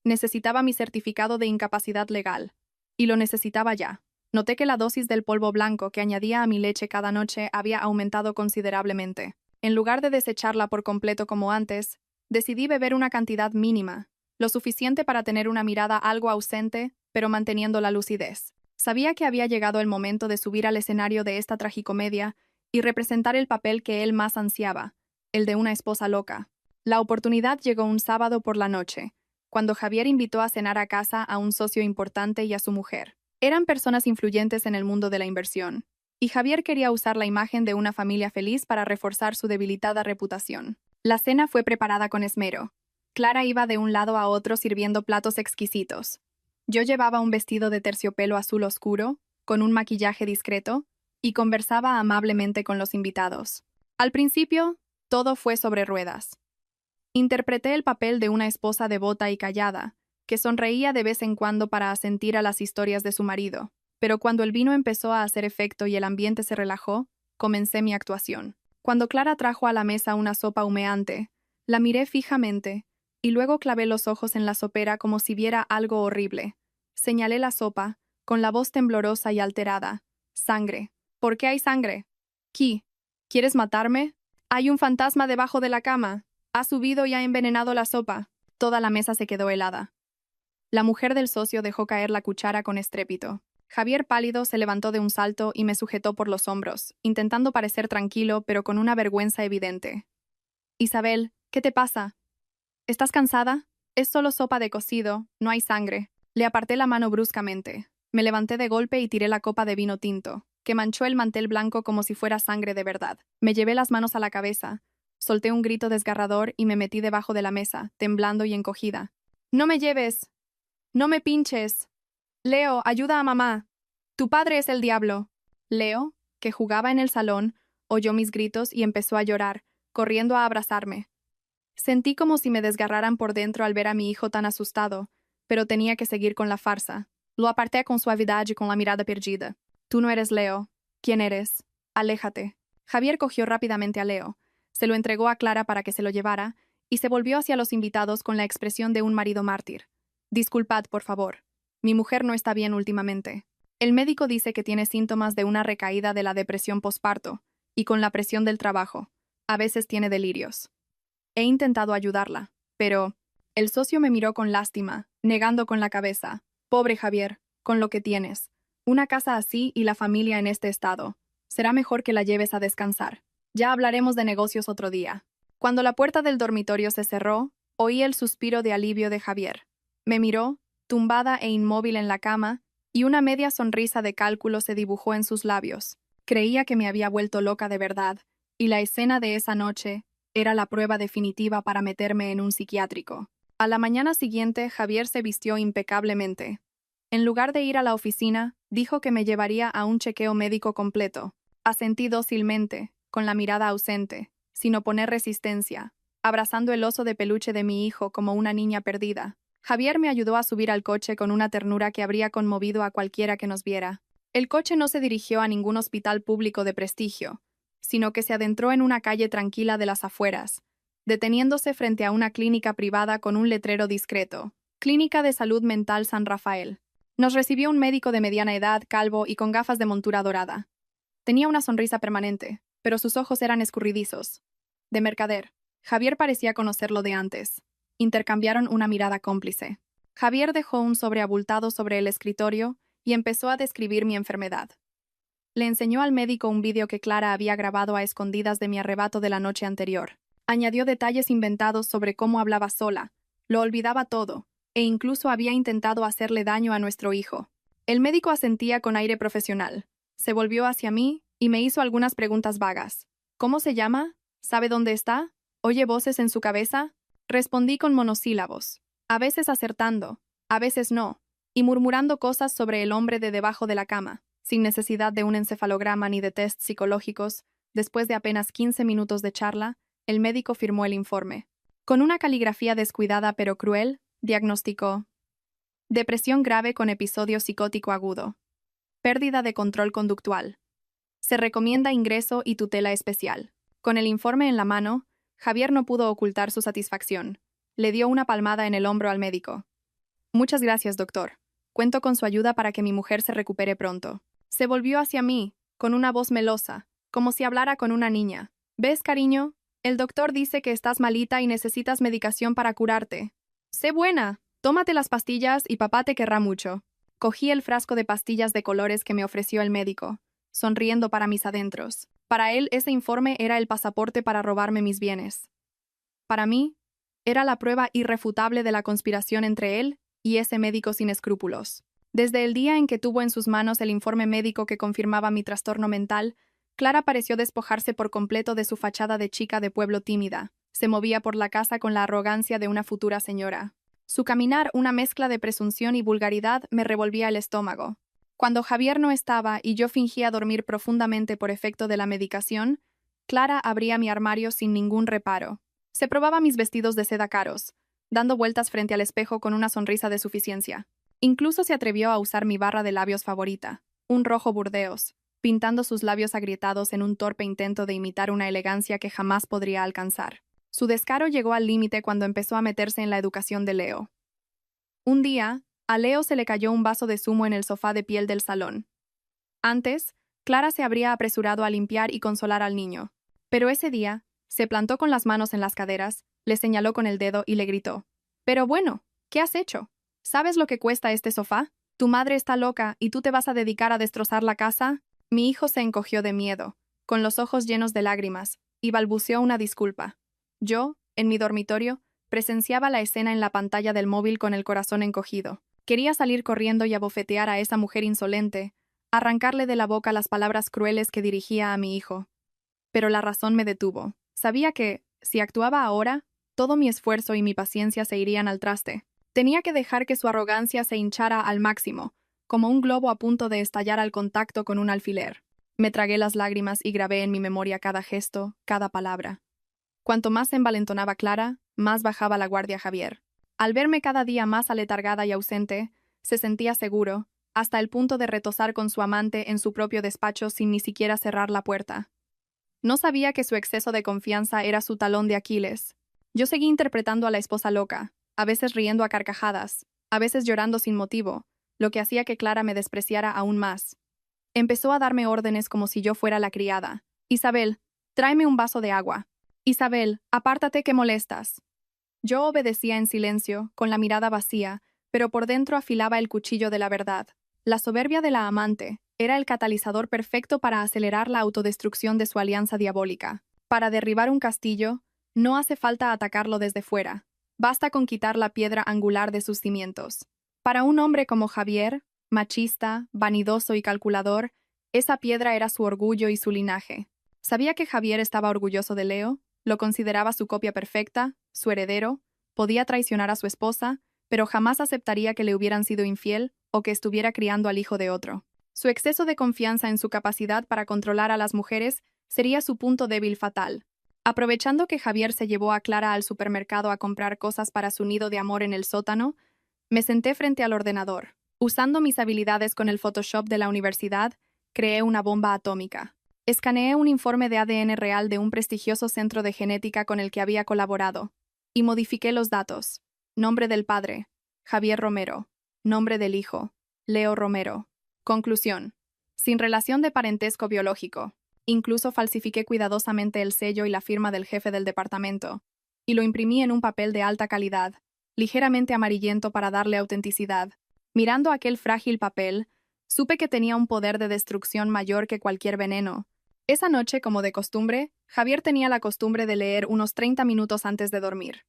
Speaker 1: Necesitaba mi certificado de incapacidad legal, y lo necesitaba ya. Noté que la dosis del polvo blanco que añadía a mi leche cada noche había aumentado considerablemente. En lugar de desecharla por completo como antes, decidí beber una cantidad mínima, lo suficiente para tener una mirada algo ausente, pero manteniendo la lucidez. Sabía que había llegado el momento de subir al escenario de esta tragicomedia y representar el papel que él más ansiaba, el de una esposa loca. La oportunidad llegó un sábado por la noche, cuando Javier invitó a cenar a casa a un socio importante y a su mujer. Eran personas influyentes en el mundo de la inversión, y Javier quería usar la imagen de una familia feliz para reforzar su debilitada reputación. La cena fue preparada con esmero. Clara iba de un lado a otro sirviendo platos exquisitos. Yo llevaba un vestido de terciopelo azul oscuro, con un maquillaje discreto, y conversaba amablemente con los invitados. Al principio, todo fue sobre ruedas. Interpreté el papel de una esposa devota y callada, que sonreía de vez en cuando para asentir a las historias de su marido, pero cuando el vino empezó a hacer efecto y el ambiente se relajó, comencé mi actuación. Cuando Clara trajo a la mesa una sopa humeante, la miré fijamente, y luego clavé los ojos en la sopera como si viera algo horrible. Señalé la sopa, con la voz temblorosa y alterada. Sangre. ¿Por qué hay sangre? Ki, ¿quieres matarme? Hay un fantasma debajo de la cama. Ha subido y ha envenenado la sopa. Toda la mesa se quedó helada. La mujer del socio dejó caer la cuchara con estrépito. Javier pálido se levantó de un salto y me sujetó por los hombros, intentando parecer tranquilo, pero con una vergüenza evidente. Isabel, ¿qué te pasa? ¿Estás cansada? Es solo sopa de cocido, no hay sangre. Le aparté la mano bruscamente. Me levanté de golpe y tiré la copa de vino tinto, que manchó el mantel blanco como si fuera sangre de verdad. Me llevé las manos a la cabeza, solté un grito desgarrador y me metí debajo de la mesa, temblando y encogida. ¡No me lleves! ¡No me pinches! Leo, ayuda a mamá. Tu padre es el diablo. Leo, que jugaba en el salón, oyó mis gritos y empezó a llorar, corriendo a abrazarme. Sentí como si me desgarraran por dentro al ver a mi hijo tan asustado, pero tenía que seguir con la farsa. Lo aparté con suavidad y con la mirada perdida. Tú no eres Leo. ¿Quién eres? Aléjate. Javier cogió rápidamente a Leo, se lo entregó a Clara para que se lo llevara, y se volvió hacia los invitados con la expresión de un marido mártir. Disculpad, por favor. Mi mujer no está bien últimamente. El médico dice que tiene síntomas de una recaída de la depresión posparto, y con la presión del trabajo. A veces tiene delirios. He intentado ayudarla, pero... El socio me miró con lástima, negando con la cabeza. Pobre Javier, con lo que tienes. Una casa así y la familia en este estado. Será mejor que la lleves a descansar. Ya hablaremos de negocios otro día. Cuando la puerta del dormitorio se cerró, oí el suspiro de alivio de Javier. Me miró, tumbada e inmóvil en la cama, y una media sonrisa de cálculo se dibujó en sus labios. Creía que me había vuelto loca de verdad, y la escena de esa noche era la prueba definitiva para meterme en un psiquiátrico. A la mañana siguiente, Javier se vistió impecablemente. En lugar de ir a la oficina, dijo que me llevaría a un chequeo médico completo. Asentí dócilmente, con la mirada ausente, sin oponer resistencia, abrazando el oso de peluche de mi hijo como una niña perdida. Javier me ayudó a subir al coche con una ternura que habría conmovido a cualquiera que nos viera. El coche no se dirigió a ningún hospital público de prestigio, sino que se adentró en una calle tranquila de las afueras, deteniéndose frente a una clínica privada con un letrero discreto. Clínica de Salud Mental San Rafael. Nos recibió un médico de mediana edad, calvo y con gafas de montura dorada. Tenía una sonrisa permanente, pero sus ojos eran escurridizos. De mercader. Javier parecía conocerlo de antes. Intercambiaron una mirada cómplice. Javier dejó un sobre abultado sobre el escritorio y empezó a describir mi enfermedad. Le enseñó al médico un vídeo que Clara había grabado a escondidas de mi arrebato de la noche anterior. Añadió detalles inventados sobre cómo hablaba sola, lo olvidaba todo, e incluso había intentado hacerle daño a nuestro hijo. El médico asentía con aire profesional. Se volvió hacia mí y me hizo algunas preguntas vagas. ¿Cómo se llama? ¿Sabe dónde está? ¿Oye voces en su cabeza? Respondí con monosílabos, a veces acertando, a veces no, y murmurando cosas sobre el hombre de debajo de la cama, sin necesidad de un encefalograma ni de tests psicológicos. Después de apenas 15 minutos de charla, el médico firmó el informe. Con una caligrafía descuidada pero cruel, diagnosticó: depresión grave con episodio psicótico agudo. Pérdida de control conductual. Se recomienda ingreso y tutela especial. Con el informe en la mano, Javier no pudo ocultar su satisfacción. Le dio una palmada en el hombro al médico. Muchas gracias, doctor. Cuento con su ayuda para que mi mujer se recupere pronto. Se volvió hacia mí, con una voz melosa, como si hablara con una niña. ¿Ves, cariño? El doctor dice que estás malita y necesitas medicación para curarte. Sé buena. Tómate las pastillas y papá te querrá mucho. Cogí el frasco de pastillas de colores que me ofreció el médico, sonriendo para mis adentros. Para él, ese informe era el pasaporte para robarme mis bienes. Para mí, era la prueba irrefutable de la conspiración entre él y ese médico sin escrúpulos. Desde el día en que tuvo en sus manos el informe médico que confirmaba mi trastorno mental, Clara pareció despojarse por completo de su fachada de chica de pueblo tímida. Se movía por la casa con la arrogancia de una futura señora. Su caminar, una mezcla de presunción y vulgaridad, me revolvía el estómago. Cuando Javier no estaba y yo fingía dormir profundamente por efecto de la medicación, Clara abría mi armario sin ningún reparo. Se probaba mis vestidos de seda caros, dando vueltas frente al espejo con una sonrisa de suficiencia. Incluso se atrevió a usar mi barra de labios favorita, un rojo burdeos, pintando sus labios agrietados en un torpe intento de imitar una elegancia que jamás podría alcanzar. Su descaro llegó al límite cuando empezó a meterse en la educación de Leo. Un día, a Leo se le cayó un vaso de zumo en el sofá de piel del salón. Antes, Clara se habría apresurado a limpiar y consolar al niño, pero ese día, se plantó con las manos en las caderas, le señaló con el dedo y le gritó: Pero bueno, ¿qué has hecho? ¿Sabes lo que cuesta este sofá? ¿Tu madre está loca y tú te vas a dedicar a destrozar la casa? Mi hijo se encogió de miedo, con los ojos llenos de lágrimas, y balbuceó una disculpa. Yo, en mi dormitorio, presenciaba la escena en la pantalla del móvil con el corazón encogido. Quería salir corriendo y abofetear a esa mujer insolente, arrancarle de la boca las palabras crueles que dirigía a mi hijo. Pero la razón me detuvo. Sabía que, si actuaba ahora, todo mi esfuerzo y mi paciencia se irían al traste. Tenía que dejar que su arrogancia se hinchara al máximo, como un globo a punto de estallar al contacto con un alfiler. Me tragué las lágrimas y grabé en mi memoria cada gesto, cada palabra. Cuanto más se envalentonaba Clara, más bajaba la guardia Javier. Al verme cada día más aletargada y ausente, se sentía seguro, hasta el punto de retosar con su amante en su propio despacho sin ni siquiera cerrar la puerta. No sabía que su exceso de confianza era su talón de Aquiles. Yo seguí interpretando a la esposa loca, a veces riendo a carcajadas, a veces llorando sin motivo, lo que hacía que Clara me despreciara aún más. Empezó a darme órdenes como si yo fuera la criada. Isabel, tráeme un vaso de agua. Isabel, apártate que molestas. Yo obedecía en silencio, con la mirada vacía, pero por dentro afilaba el cuchillo de la verdad. La soberbia de la amante era el catalizador perfecto para acelerar la autodestrucción de su alianza diabólica. Para derribar un castillo, no hace falta atacarlo desde fuera. Basta con quitar la piedra angular de sus cimientos. Para un hombre como Javier, machista, vanidoso y calculador, esa piedra era su orgullo y su linaje. Sabía que Javier estaba orgulloso de Leo, lo consideraba su copia perfecta, su heredero, podía traicionar a su esposa, pero jamás aceptaría que le hubieran sido infiel o que estuviera criando al hijo de otro. Su exceso de confianza en su capacidad para controlar a las mujeres sería su punto débil fatal. Aprovechando que Javier se llevó a Clara al supermercado a comprar cosas para su nido de amor en el sótano, me senté frente al ordenador. Usando mis habilidades con el Photoshop de la universidad, creé una bomba atómica. Escaneé un informe de ADN real de un prestigioso centro de genética con el que había colaborado, y modifiqué los datos. Nombre del padre, Javier Romero. Nombre del hijo, Leo Romero. Conclusión. Sin relación de parentesco biológico. Incluso falsifiqué cuidadosamente el sello y la firma del jefe del departamento, y lo imprimí en un papel de alta calidad, ligeramente amarillento para darle autenticidad. Mirando aquel frágil papel, supe que tenía un poder de destrucción mayor que cualquier veneno. Esa noche, como de costumbre, Javier tenía la costumbre de leer unos 30 minutos antes de dormir.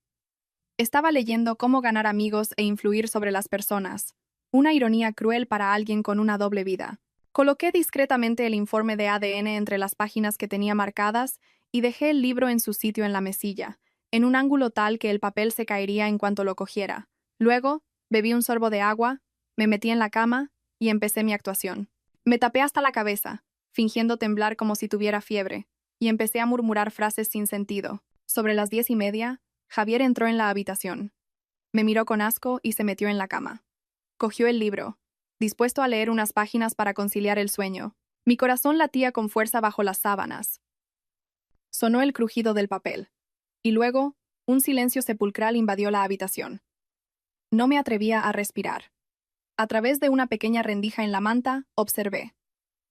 Speaker 1: Estaba leyendo Cómo ganar amigos e influir sobre las personas, una ironía cruel para alguien con una doble vida. Coloqué discretamente el informe de ADN entre las páginas que tenía marcadas y dejé el libro en su sitio en la mesilla, en un ángulo tal que el papel se caería en cuanto lo cogiera. Luego, bebí un sorbo de agua, me metí en la cama y empecé mi actuación. Me tapé hasta la cabeza, fingiendo temblar como si tuviera fiebre, y empecé a murmurar frases sin sentido. Sobre las 10:30, Javier entró en la habitación. Me miró con asco y se metió en la cama. Cogió el libro, dispuesto a leer unas páginas para conciliar el sueño. Mi corazón latía con fuerza bajo las sábanas. Sonó el crujido del papel, y luego, un silencio sepulcral invadió la habitación. No me atrevía a respirar. A través de una pequeña rendija en la manta, observé.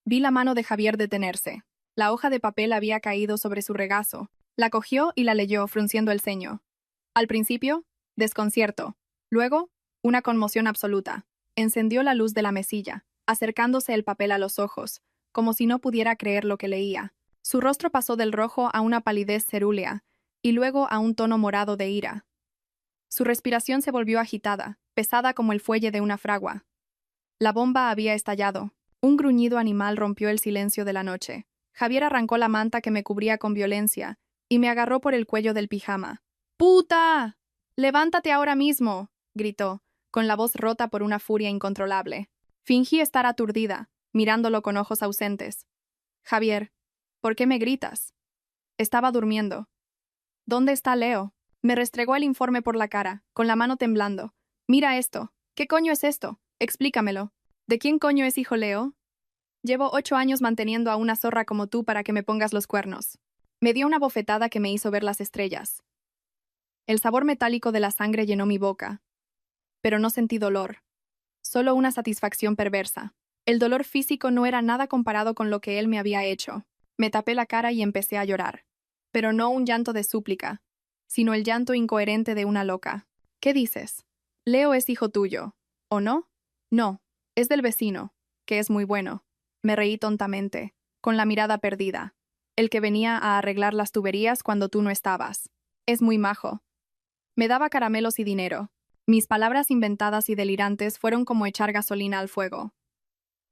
Speaker 1: Vi la mano de Javier detenerse. La hoja de papel había caído sobre su regazo. La cogió y la leyó, frunciendo el ceño. Al principio, desconcierto. Luego, una conmoción absoluta. Encendió la luz de la mesilla, acercándose el papel a los ojos, como si no pudiera creer lo que leía. Su rostro pasó del rojo a una palidez cerúlea, y luego a un tono morado de ira. Su respiración se volvió agitada, pesada como el fuelle de una fragua. La bomba había estallado. Un gruñido animal rompió el silencio de la noche. Javier arrancó la manta que me cubría con violencia y me agarró por el cuello del pijama. ¡Puta! ¡Levántate ahora mismo!, gritó, con la voz rota por una furia incontrolable. Fingí estar aturdida, mirándolo con ojos ausentes. Javier, ¿por qué me gritas? Estaba durmiendo. ¿Dónde está Leo? Me restregó el informe por la cara, con la mano temblando. Mira esto. ¿Qué coño es esto? Explícamelo. ¿De quién coño es hijo Leo? Llevo 8 años manteniendo a una zorra como tú para que me pongas los cuernos. Me dio una bofetada que me hizo ver las estrellas. El sabor metálico de la sangre llenó mi boca. Pero no sentí dolor. Solo una satisfacción perversa. El dolor físico no era nada comparado con lo que él me había hecho. Me tapé la cara y empecé a llorar. Pero no un llanto de súplica, sino el llanto incoherente de una loca. ¿Qué dices? Leo es hijo tuyo, ¿o no? No, es del vecino, que es muy bueno. Me reí tontamente, con la mirada perdida. El que venía a arreglar las tuberías cuando tú no estabas. Es muy majo. Me daba caramelos y dinero. Mis palabras inventadas y delirantes fueron como echar gasolina al fuego.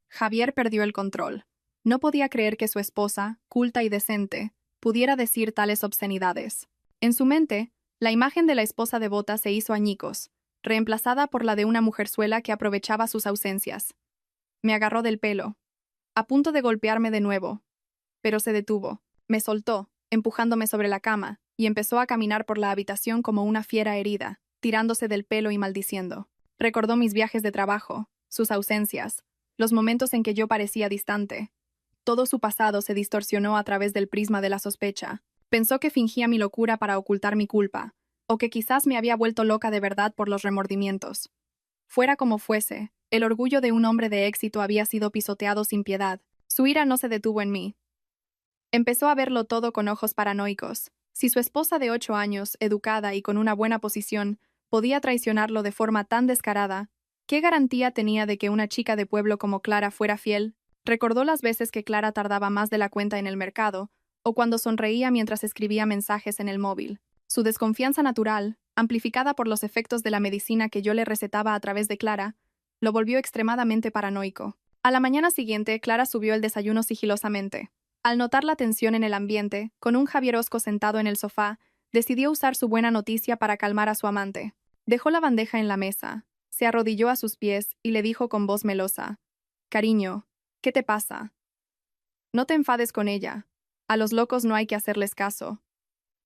Speaker 1: Javier perdió el control. No podía creer que su esposa, culta y decente, pudiera decir tales obscenidades. En su mente, la imagen de la esposa devota se hizo añicos, reemplazada por la de una mujerzuela que aprovechaba sus ausencias. Me agarró del pelo, a punto de golpearme de nuevo, pero se detuvo, me soltó, empujándome sobre la cama, y empezó a caminar por la habitación como una fiera herida, tirándose del pelo y maldiciendo. Recordó mis viajes de trabajo, sus ausencias, los momentos en que yo parecía distante. Todo su pasado se distorsionó a través del prisma de la sospecha. Pensó que fingía mi locura para ocultar mi culpa, o que quizás me había vuelto loca de verdad por los remordimientos. Fuera como fuese, el orgullo de un hombre de éxito había sido pisoteado sin piedad. Su ira no se detuvo en mí. Empezó a verlo todo con ojos paranoicos. Si su esposa de 8 años, educada y con una buena posición, podía traicionarlo de forma tan descarada, ¿qué garantía tenía de que una chica de pueblo como Clara fuera fiel? Recordó las veces que Clara tardaba más de la cuenta en el mercado, o cuando sonreía mientras escribía mensajes en el móvil. Su desconfianza natural, amplificada por los efectos de la medicina que yo le recetaba a través de Clara, lo volvió extremadamente paranoico. A la mañana siguiente, Clara subió el desayuno sigilosamente. Al notar la tensión en el ambiente, con un Javier hosco sentado en el sofá, decidió usar su buena noticia para calmar a su amante. Dejó la bandeja en la mesa, se arrodilló a sus pies y le dijo con voz melosa: «Cariño, ¿qué te pasa? No te enfades con ella. A los locos no hay que hacerles caso.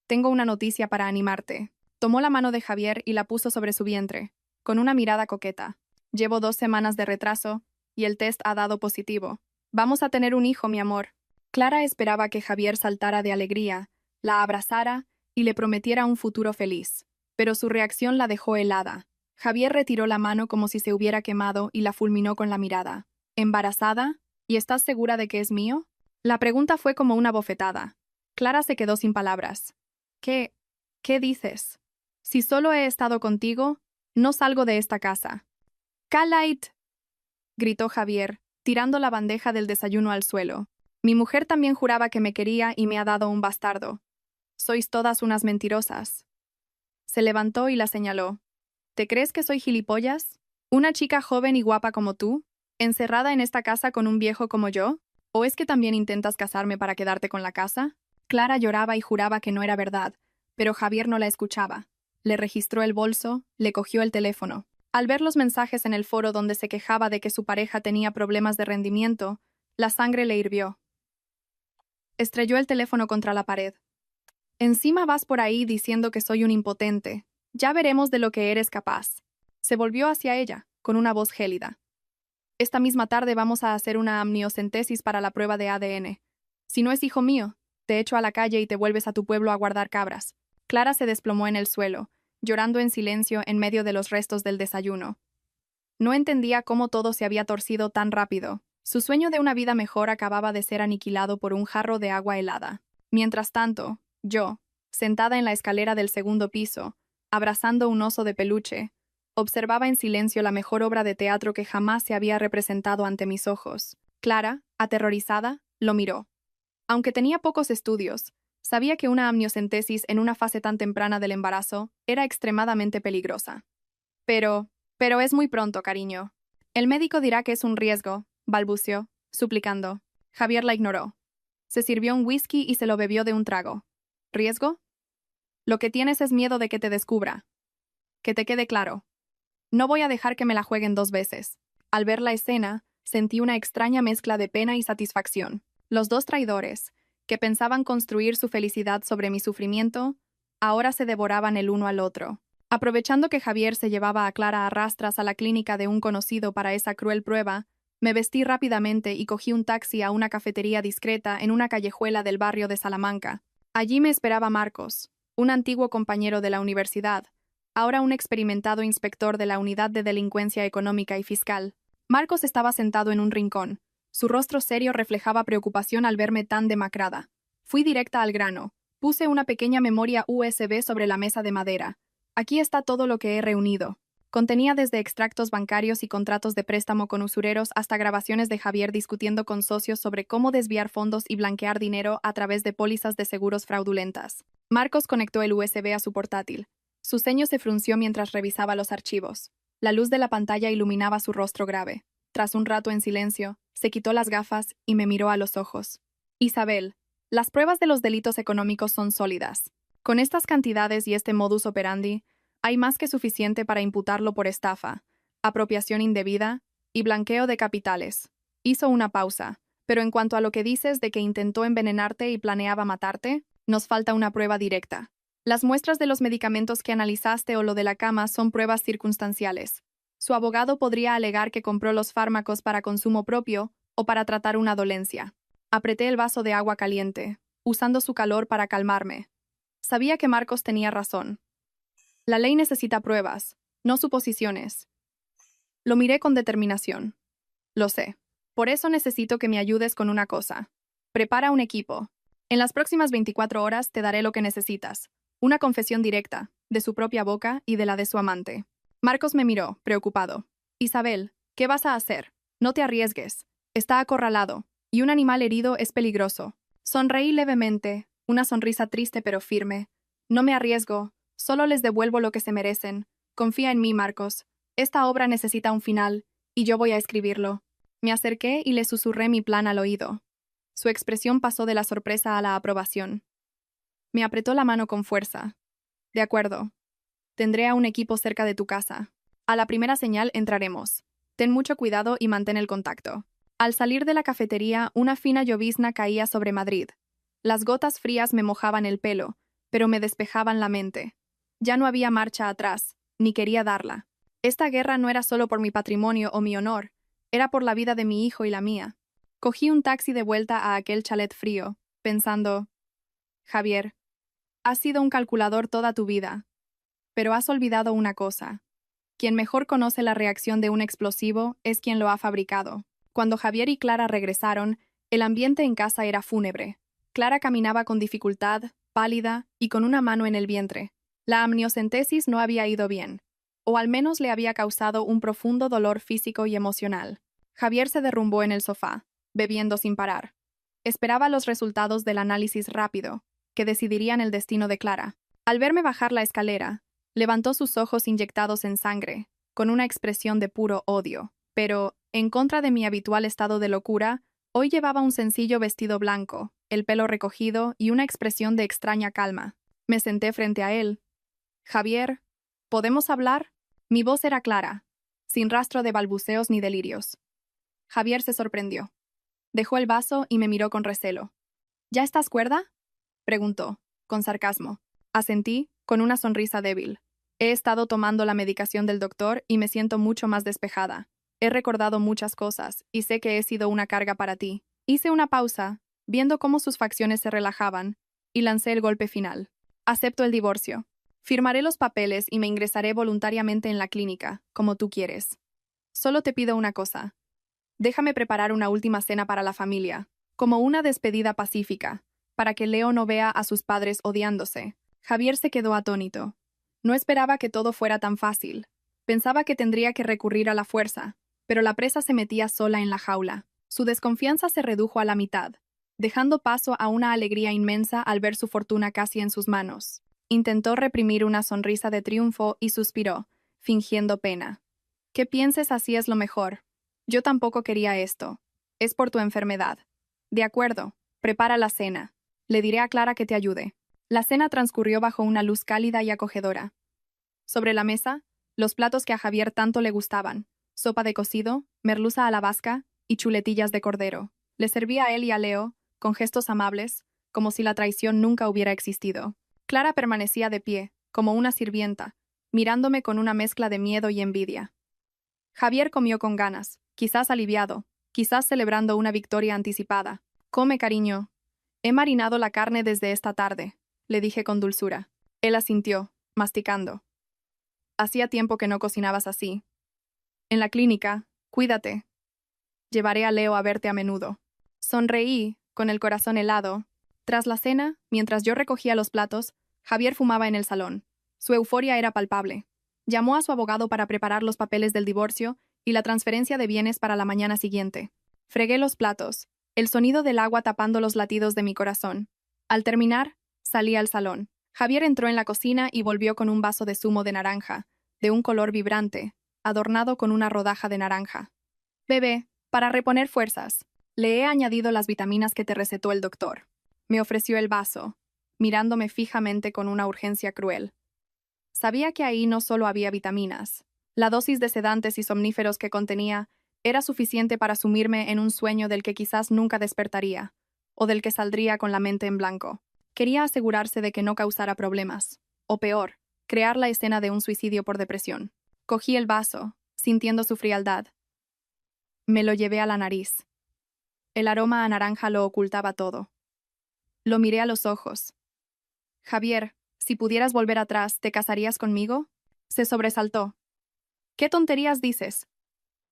Speaker 1: Tengo una noticia para animarte». Tomó la mano de Javier y la puso sobre su vientre, con una mirada coqueta. «Llevo 2 semanas de retraso, y el test ha dado positivo. Vamos a tener un hijo, mi amor». Clara esperaba que Javier saltara de alegría, la abrazara y le prometiera un futuro feliz, pero su reacción la dejó helada. Javier retiró la mano como si se hubiera quemado y la fulminó con la mirada. «¿Embarazada? ¿Y estás segura de que es mío?». La pregunta fue como una bofetada. Clara se quedó sin palabras. ¿Qué dices? Si solo he estado contigo, no salgo de esta casa». «Calait», gritó Javier, tirando la bandeja del desayuno al suelo. «Mi mujer también juraba que me quería y me ha dado un bastardo. Sois todas unas mentirosas». Se levantó y la señaló. «¿Te crees que soy gilipollas? ¿Una chica joven y guapa como tú, encerrada en esta casa con un viejo como yo? ¿O es que también intentas casarme para quedarte con la casa?». Clara lloraba y juraba que no era verdad, pero Javier no la escuchaba. Le registró el bolso, le cogió el teléfono. Al ver los mensajes en el foro donde se quejaba de que su pareja tenía problemas de rendimiento, la sangre le hirvió. Estrelló el teléfono contra la pared. «Encima vas por ahí diciendo que soy un impotente. Ya veremos de lo que eres capaz». Se volvió hacia ella, con una voz gélida. «Esta misma tarde vamos a hacer una amniocentesis para la prueba de ADN. Si no es hijo mío, te echo a la calle y te vuelves a tu pueblo a guardar cabras». Clara se desplomó en el suelo, llorando en silencio en medio de los restos del desayuno. No entendía cómo todo se había torcido tan rápido. Su sueño de una vida mejor acababa de ser aniquilado por un jarro de agua helada. Mientras tanto, yo, sentada en la escalera del segundo piso, abrazando un oso de peluche, observaba en silencio la mejor obra de teatro que jamás se había representado ante mis ojos. Clara, aterrorizada, lo miró. Aunque tenía pocos estudios, sabía que una amniocentesis en una fase tan temprana del embarazo era extremadamente peligrosa. Pero es muy pronto, cariño. El médico dirá que es un riesgo», balbuceó, suplicando. Javier la ignoró. Se sirvió un whisky y se lo bebió de un trago. «¿Riesgo? Lo que tienes es miedo de que te descubra. Que te quede claro. No voy a dejar que me la jueguen 2 veces». Al ver la escena, sentí una extraña mezcla de pena y satisfacción. Los dos traidores, que pensaban construir su felicidad sobre mi sufrimiento, ahora se devoraban el uno al otro. Aprovechando que Javier se llevaba a Clara a rastras a la clínica de un conocido para esa cruel prueba, me vestí rápidamente y cogí un taxi a una cafetería discreta en una callejuela del barrio de Salamanca. Allí me esperaba Marcos, un antiguo compañero de la universidad, ahora un experimentado inspector de la Unidad de Delincuencia Económica y Fiscal. Marcos estaba sentado en un rincón. Su rostro serio reflejaba preocupación al verme tan demacrada. Fui directa al grano. Puse una pequeña memoria USB sobre la mesa de madera. Aquí está todo lo que he reunido. Contenía desde extractos bancarios y contratos de préstamo con usureros hasta grabaciones de Javier discutiendo con socios sobre cómo desviar fondos y blanquear dinero a través de pólizas de seguros fraudulentas. Marcos conectó el USB a su portátil. Su ceño se frunció mientras revisaba los archivos. La luz de la pantalla iluminaba su rostro grave. Tras un rato en silencio, se quitó las gafas y me miró a los ojos. Isabel, las pruebas de los delitos económicos son sólidas. Con estas cantidades y este modus operandi, hay más que suficiente para imputarlo por estafa, apropiación indebida y blanqueo de capitales. Hizo una pausa, pero en cuanto a lo que dices de que intentó envenenarte y planeaba matarte, nos falta una prueba directa. Las muestras de los medicamentos que analizaste o lo de la cama son pruebas circunstanciales. Su abogado podría alegar que compró los fármacos para consumo propio o para tratar una dolencia. Apreté el vaso de agua caliente, usando su calor para calmarme. Sabía que Marcos tenía razón. La ley necesita pruebas, no suposiciones. Lo miré con determinación. Lo sé. Por eso necesito que me ayudes con una cosa. Prepara un equipo. En las próximas 24 horas te daré lo que necesitas. Una confesión directa, de su propia boca y de la de su amante. Marcos me miró, preocupado. Isabel, ¿qué vas a hacer? No te arriesgues. Está acorralado, y un animal herido es peligroso. Sonreí levemente, una sonrisa triste pero firme. No me arriesgo. Solo les devuelvo lo que se merecen. Confía en mí, Marcos. Esta obra necesita un final, y yo voy a escribirlo. Me acerqué y le susurré mi plan al oído. Su expresión pasó de la sorpresa a la aprobación. Me apretó la mano con fuerza. De acuerdo. Tendré a un equipo cerca de tu casa. A la primera señal entraremos. Ten mucho cuidado y mantén el contacto. Al salir de la cafetería, una fina llovizna caía sobre Madrid. Las gotas frías me mojaban el pelo, pero me despejaban la mente. Ya no había marcha atrás, ni quería darla. Esta guerra no era solo por mi patrimonio o mi honor, era por la vida de mi hijo y la mía. Cogí un taxi de vuelta a aquel chalet frío, pensando, Javier, has sido un calculador toda tu vida, pero has olvidado una cosa. Quien mejor conoce la reacción de un explosivo es quien lo ha fabricado. Cuando Javier y Clara regresaron, el ambiente en casa era fúnebre. Clara caminaba con dificultad, pálida y con una mano en el vientre. La amniocentesis no había ido bien, o al menos le había causado un profundo dolor físico y emocional. Javier se derrumbó en el sofá, bebiendo sin parar. Esperaba los resultados del análisis rápido, que decidirían el destino de Clara. Al verme bajar la escalera, levantó sus ojos inyectados en sangre, con una expresión de puro odio. Pero, en contra de mi habitual estado de locura, hoy llevaba un sencillo vestido blanco, el pelo recogido y una expresión de extraña calma. Me senté frente a él. Javier, ¿podemos hablar? Mi voz era clara, sin rastro de balbuceos ni delirios. Javier se sorprendió. Dejó el vaso y me miró con recelo. ¿Ya estás cuerda?, preguntó, con sarcasmo. Asentí, con una sonrisa débil. He estado tomando la medicación del doctor y me siento mucho más despejada. He recordado muchas cosas y sé que he sido una carga para ti. Hice una pausa, viendo cómo sus facciones se relajaban, y lancé el golpe final. Acepto el divorcio. Firmaré los papeles y me ingresaré voluntariamente en la clínica, como tú quieres. Solo te pido una cosa. Déjame preparar una última cena para la familia, como una despedida pacífica, para que Leo no vea a sus padres odiándose. Javier se quedó atónito. No esperaba que todo fuera tan fácil. Pensaba que tendría que recurrir a la fuerza, pero la presa se metía sola en la jaula. Su desconfianza se redujo a la mitad, dejando paso a una alegría inmensa al ver su fortuna casi en sus manos. Intentó reprimir una sonrisa de triunfo y suspiró, fingiendo pena. Que pienses así es lo mejor. Yo tampoco quería esto. Es por tu enfermedad. De acuerdo, prepara la cena. Le diré a Clara que te ayude. La cena transcurrió bajo una luz cálida y acogedora. Sobre la mesa, los platos que a Javier tanto le gustaban: sopa de cocido, merluza a la vasca y chuletillas de cordero. Le servía a él y a Leo, con gestos amables, como si la traición nunca hubiera existido. Clara permanecía de pie, como una sirvienta, mirándome con una mezcla de miedo y envidia. Javier comió con ganas, quizás aliviado, quizás celebrando una victoria anticipada. Come, cariño. He marinado la carne desde esta tarde, le dije con dulzura. Él asintió, masticando. Hacía tiempo que no cocinabas así. En la clínica, cuídate. Llevaré a Leo a verte a menudo. Sonreí, con el corazón helado. Tras la cena, mientras yo recogía los platos, Javier fumaba en el salón. Su euforia era palpable. Llamó a su abogado para preparar los papeles del divorcio y la transferencia de bienes para la mañana siguiente. Fregué los platos, el sonido del agua tapando los latidos de mi corazón. Al terminar, salí al salón. Javier entró en la cocina y volvió con un vaso de zumo de naranja, de un color vibrante, adornado con una rodaja de naranja. Bebé, para reponer fuerzas. Le he añadido las vitaminas que te recetó el doctor. Me ofreció el vaso, mirándome fijamente con una urgencia cruel. Sabía que ahí no solo había vitaminas. La dosis de sedantes y somníferos que contenía era suficiente para sumirme en un sueño del que quizás nunca despertaría, o del que saldría con la mente en blanco. Quería asegurarse de que no causara problemas, o peor, crear la escena de un suicidio por depresión. Cogí el vaso, sintiendo su frialdad. Me lo llevé a la nariz. El aroma a naranja lo ocultaba todo. Lo miré a los ojos. Javier, si pudieras volver atrás, ¿te casarías conmigo? Se sobresaltó. ¿Qué tonterías dices?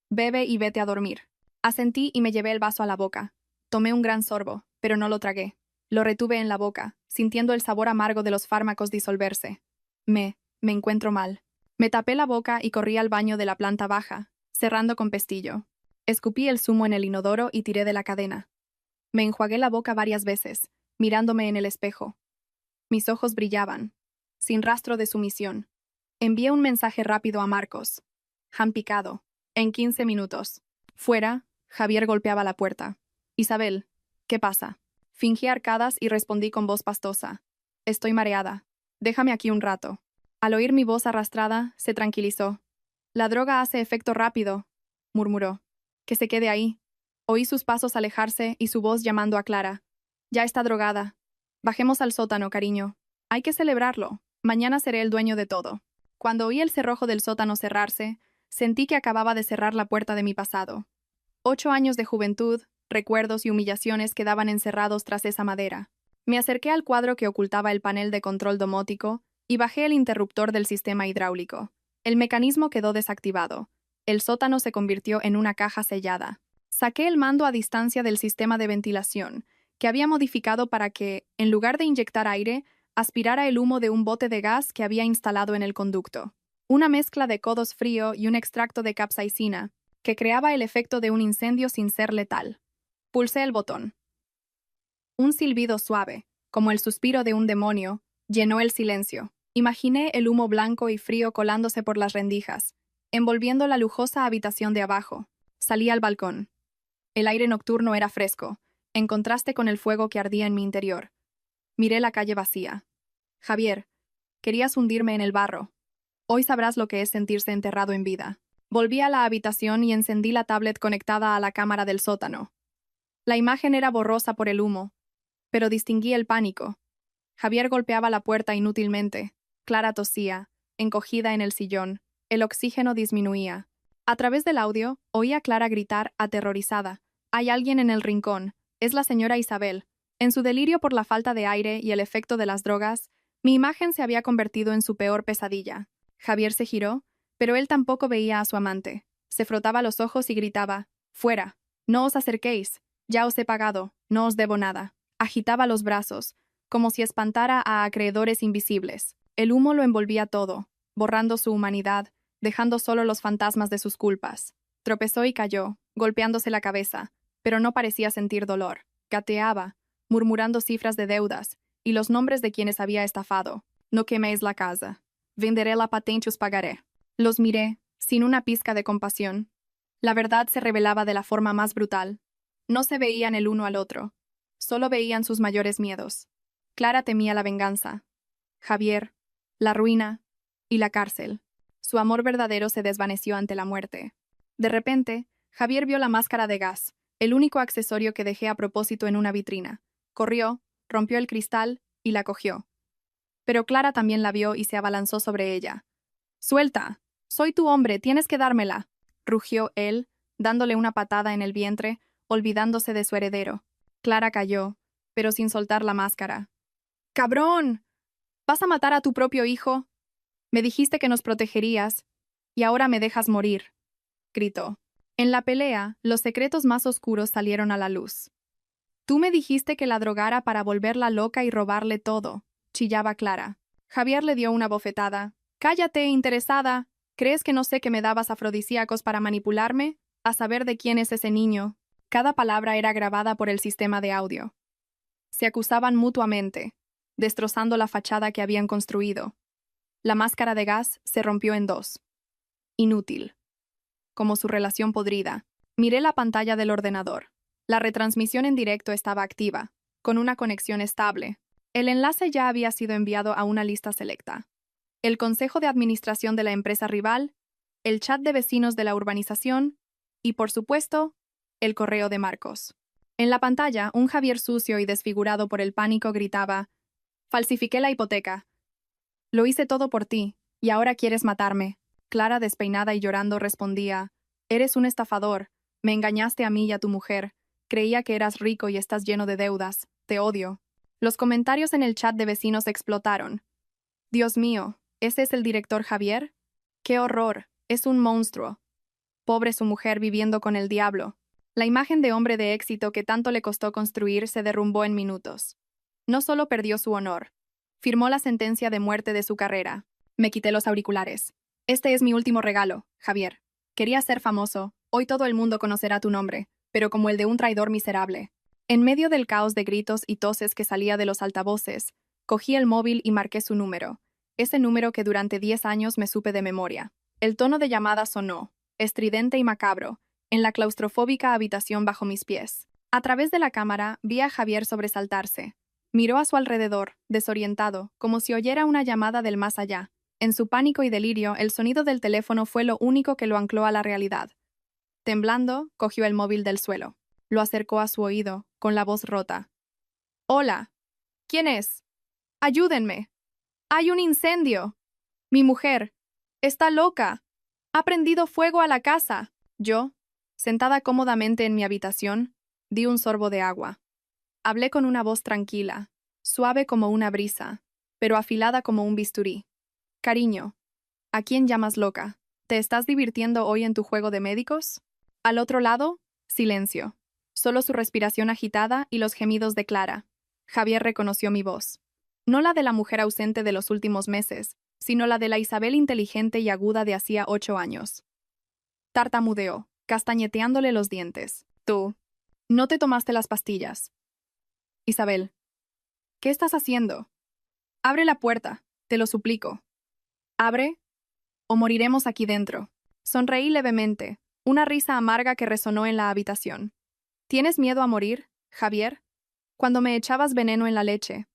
Speaker 1: Bebe y vete a dormir. Asentí y me llevé el vaso a la boca. Tomé un gran sorbo, pero no lo tragué. Lo retuve en la boca, sintiendo el sabor amargo de los fármacos disolverse. Me encuentro mal. Me tapé la boca y corrí al baño de la planta baja, cerrando con pestillo. Escupí el zumo en el inodoro y tiré de la cadena. Me enjuagué la boca varias veces, mirándome en el espejo. Mis ojos brillaban, sin rastro de sumisión. Envié un mensaje rápido a Marcos. Han picado. En 15 minutos. Fuera, Javier golpeaba la puerta. Isabel, ¿qué pasa? Fingí arcadas y respondí con voz pastosa. Estoy mareada. Déjame aquí un rato. Al oír mi voz arrastrada, se tranquilizó. La droga hace efecto rápido, murmuró. Que se quede ahí. Oí sus pasos alejarse y su voz llamando a Clara. Ya está drogada. Bajemos al sótano, cariño. Hay que celebrarlo. Mañana seré el dueño de todo. Cuando oí el cerrojo del sótano cerrarse, sentí que acababa de cerrar la puerta de mi pasado. 8 años de juventud, recuerdos y humillaciones quedaban encerrados tras esa madera. Me acerqué al cuadro que ocultaba el panel de control domótico y bajé el interruptor del sistema hidráulico. El mecanismo quedó desactivado. El sótano se convirtió en una caja sellada. Saqué el mando a distancia del sistema de ventilación, que había modificado para que, en lugar de inyectar aire, aspirara el humo de un bote de gas que había instalado en el conducto. Una mezcla de codos frío y un extracto de capsaicina, que creaba el efecto de un incendio sin ser letal. Pulsé el botón. Un silbido suave, como el suspiro de un demonio, llenó el silencio. Imaginé el humo blanco y frío colándose por las rendijas, envolviendo la lujosa habitación de abajo. Salí al balcón. El aire nocturno era fresco, en contraste con el fuego que ardía en mi interior. Miré la calle vacía. Javier, querías hundirme en el barro. Hoy sabrás lo que es sentirse enterrado en vida. Volví a la habitación y encendí la tablet conectada a la cámara del sótano. La imagen era borrosa por el humo, pero distinguí el pánico. Javier golpeaba la puerta inútilmente. Clara tosía, encogida en el sillón. El oxígeno disminuía. A través del audio, oí a Clara gritar, aterrorizada. Hay alguien en el rincón. Es la señora Isabel. En su delirio por la falta de aire y el efecto de las drogas, mi imagen se había convertido en su peor pesadilla. Javier se giró, pero él tampoco veía a su amante. Se frotaba los ojos y gritaba, «Fuera, no os acerquéis, ya os he pagado, no os debo nada». Agitaba los brazos, como si espantara a acreedores invisibles. El humo lo envolvía todo, borrando su humanidad, dejando solo los fantasmas de sus culpas. Tropezó y cayó, golpeándose la cabeza, pero no parecía sentir dolor. Gateaba, murmurando cifras de deudas y los nombres de quienes había estafado. «No queméis la casa. Venderé la patente y os pagaré». Los miré, sin una pizca de compasión. La verdad se revelaba de la forma más brutal. No se veían el uno al otro. Solo veían sus mayores miedos. Clara temía la venganza. Javier, la ruina y la cárcel. Su amor verdadero se desvaneció ante la muerte. De repente, Javier vio la máscara de gas, el único accesorio que dejé a propósito en una vitrina. Corrió, rompió el cristal y la cogió. Pero Clara también la vio y se abalanzó sobre ella. «¡Suelta! Soy tu hombre, tienes que dármela», rugió él, dándole una patada en el vientre, olvidándose de su heredero. Clara cayó, pero sin soltar la máscara. «¡Cabrón! ¿Vas a matar a tu propio hijo? Me dijiste que nos protegerías, y ahora me dejas morir», gritó. En la pelea, los secretos más oscuros salieron a la luz. «Tú me dijiste que la drogara para volverla loca y robarle todo», chillaba Clara. Javier le dio una bofetada. «Cállate, interesada. ¿Crees que no sé que me dabas afrodisíacos para manipularme? A saber de quién es ese niño». Cada palabra era grabada por el sistema de audio. Se acusaban mutuamente, destrozando la fachada que habían construido. La máscara de gas se rompió en dos. Inútil. Como su relación podrida. Miré la pantalla del ordenador. La retransmisión en directo estaba activa, con una conexión estable. El enlace ya había sido enviado a una lista selecta. El consejo de administración de la empresa rival, el chat de vecinos de la urbanización y, por supuesto, el correo de Marcos. En la pantalla, un Javier sucio y desfigurado por el pánico gritaba: «Falsifiqué la hipoteca. Lo hice todo por ti, y ahora quieres matarme». Clara, despeinada y llorando, respondía: «Eres un estafador. Me engañaste a mí y a tu mujer. Creía que eras rico y estás lleno de deudas. Te odio». Los comentarios en el chat de vecinos explotaron. «Dios mío, ¿ese es el director Javier? ¡Qué horror! Es un monstruo. Pobre su mujer viviendo con el diablo». La imagen de hombre de éxito que tanto le costó construir se derrumbó en minutos. No solo perdió su honor, firmó la sentencia de muerte de su carrera. Me quité los auriculares. «Este es mi último regalo, Javier. Querías ser famoso, hoy todo el mundo conocerá tu nombre, pero como el de un traidor miserable». En medio del caos de gritos y toses que salía de los altavoces, cogí el móvil y marqué su número, ese número que durante 10 años me supe de memoria. El tono de llamada sonó, estridente y macabro, en la claustrofóbica habitación bajo mis pies. A través de la cámara vi a Javier sobresaltarse. Miró a su alrededor, desorientado, como si oyera una llamada del más allá. En su pánico y delirio, el sonido del teléfono fue lo único que lo ancló a la realidad. Temblando, cogió el móvil del suelo. Lo acercó a su oído, con la voz rota. «Hola. ¿Quién es? Ayúdenme. Hay un incendio. Mi mujer. Está loca. Ha prendido fuego a la casa». Yo, sentada cómodamente en mi habitación, di un sorbo de agua. Hablé con una voz tranquila, suave como una brisa, pero afilada como un bisturí. «Cariño, ¿a quién llamas loca? ¿Te estás divirtiendo hoy en tu juego de médicos?» Al otro lado, silencio. Solo su respiración agitada y los gemidos de Clara. Javier reconoció mi voz. No la de la mujer ausente de los últimos meses, sino la de la Isabel inteligente y aguda de hacía 8 años. Tartamudeó, castañeteándole los dientes. «Tú, no te tomaste las pastillas». «Isabel, ¿qué estás haciendo? Abre la puerta, te lo suplico. Abre, o moriremos aquí dentro». Sonreí levemente, una risa amarga que resonó en la habitación. «¿Tienes miedo a morir, Javier? Cuando me echabas veneno en la leche,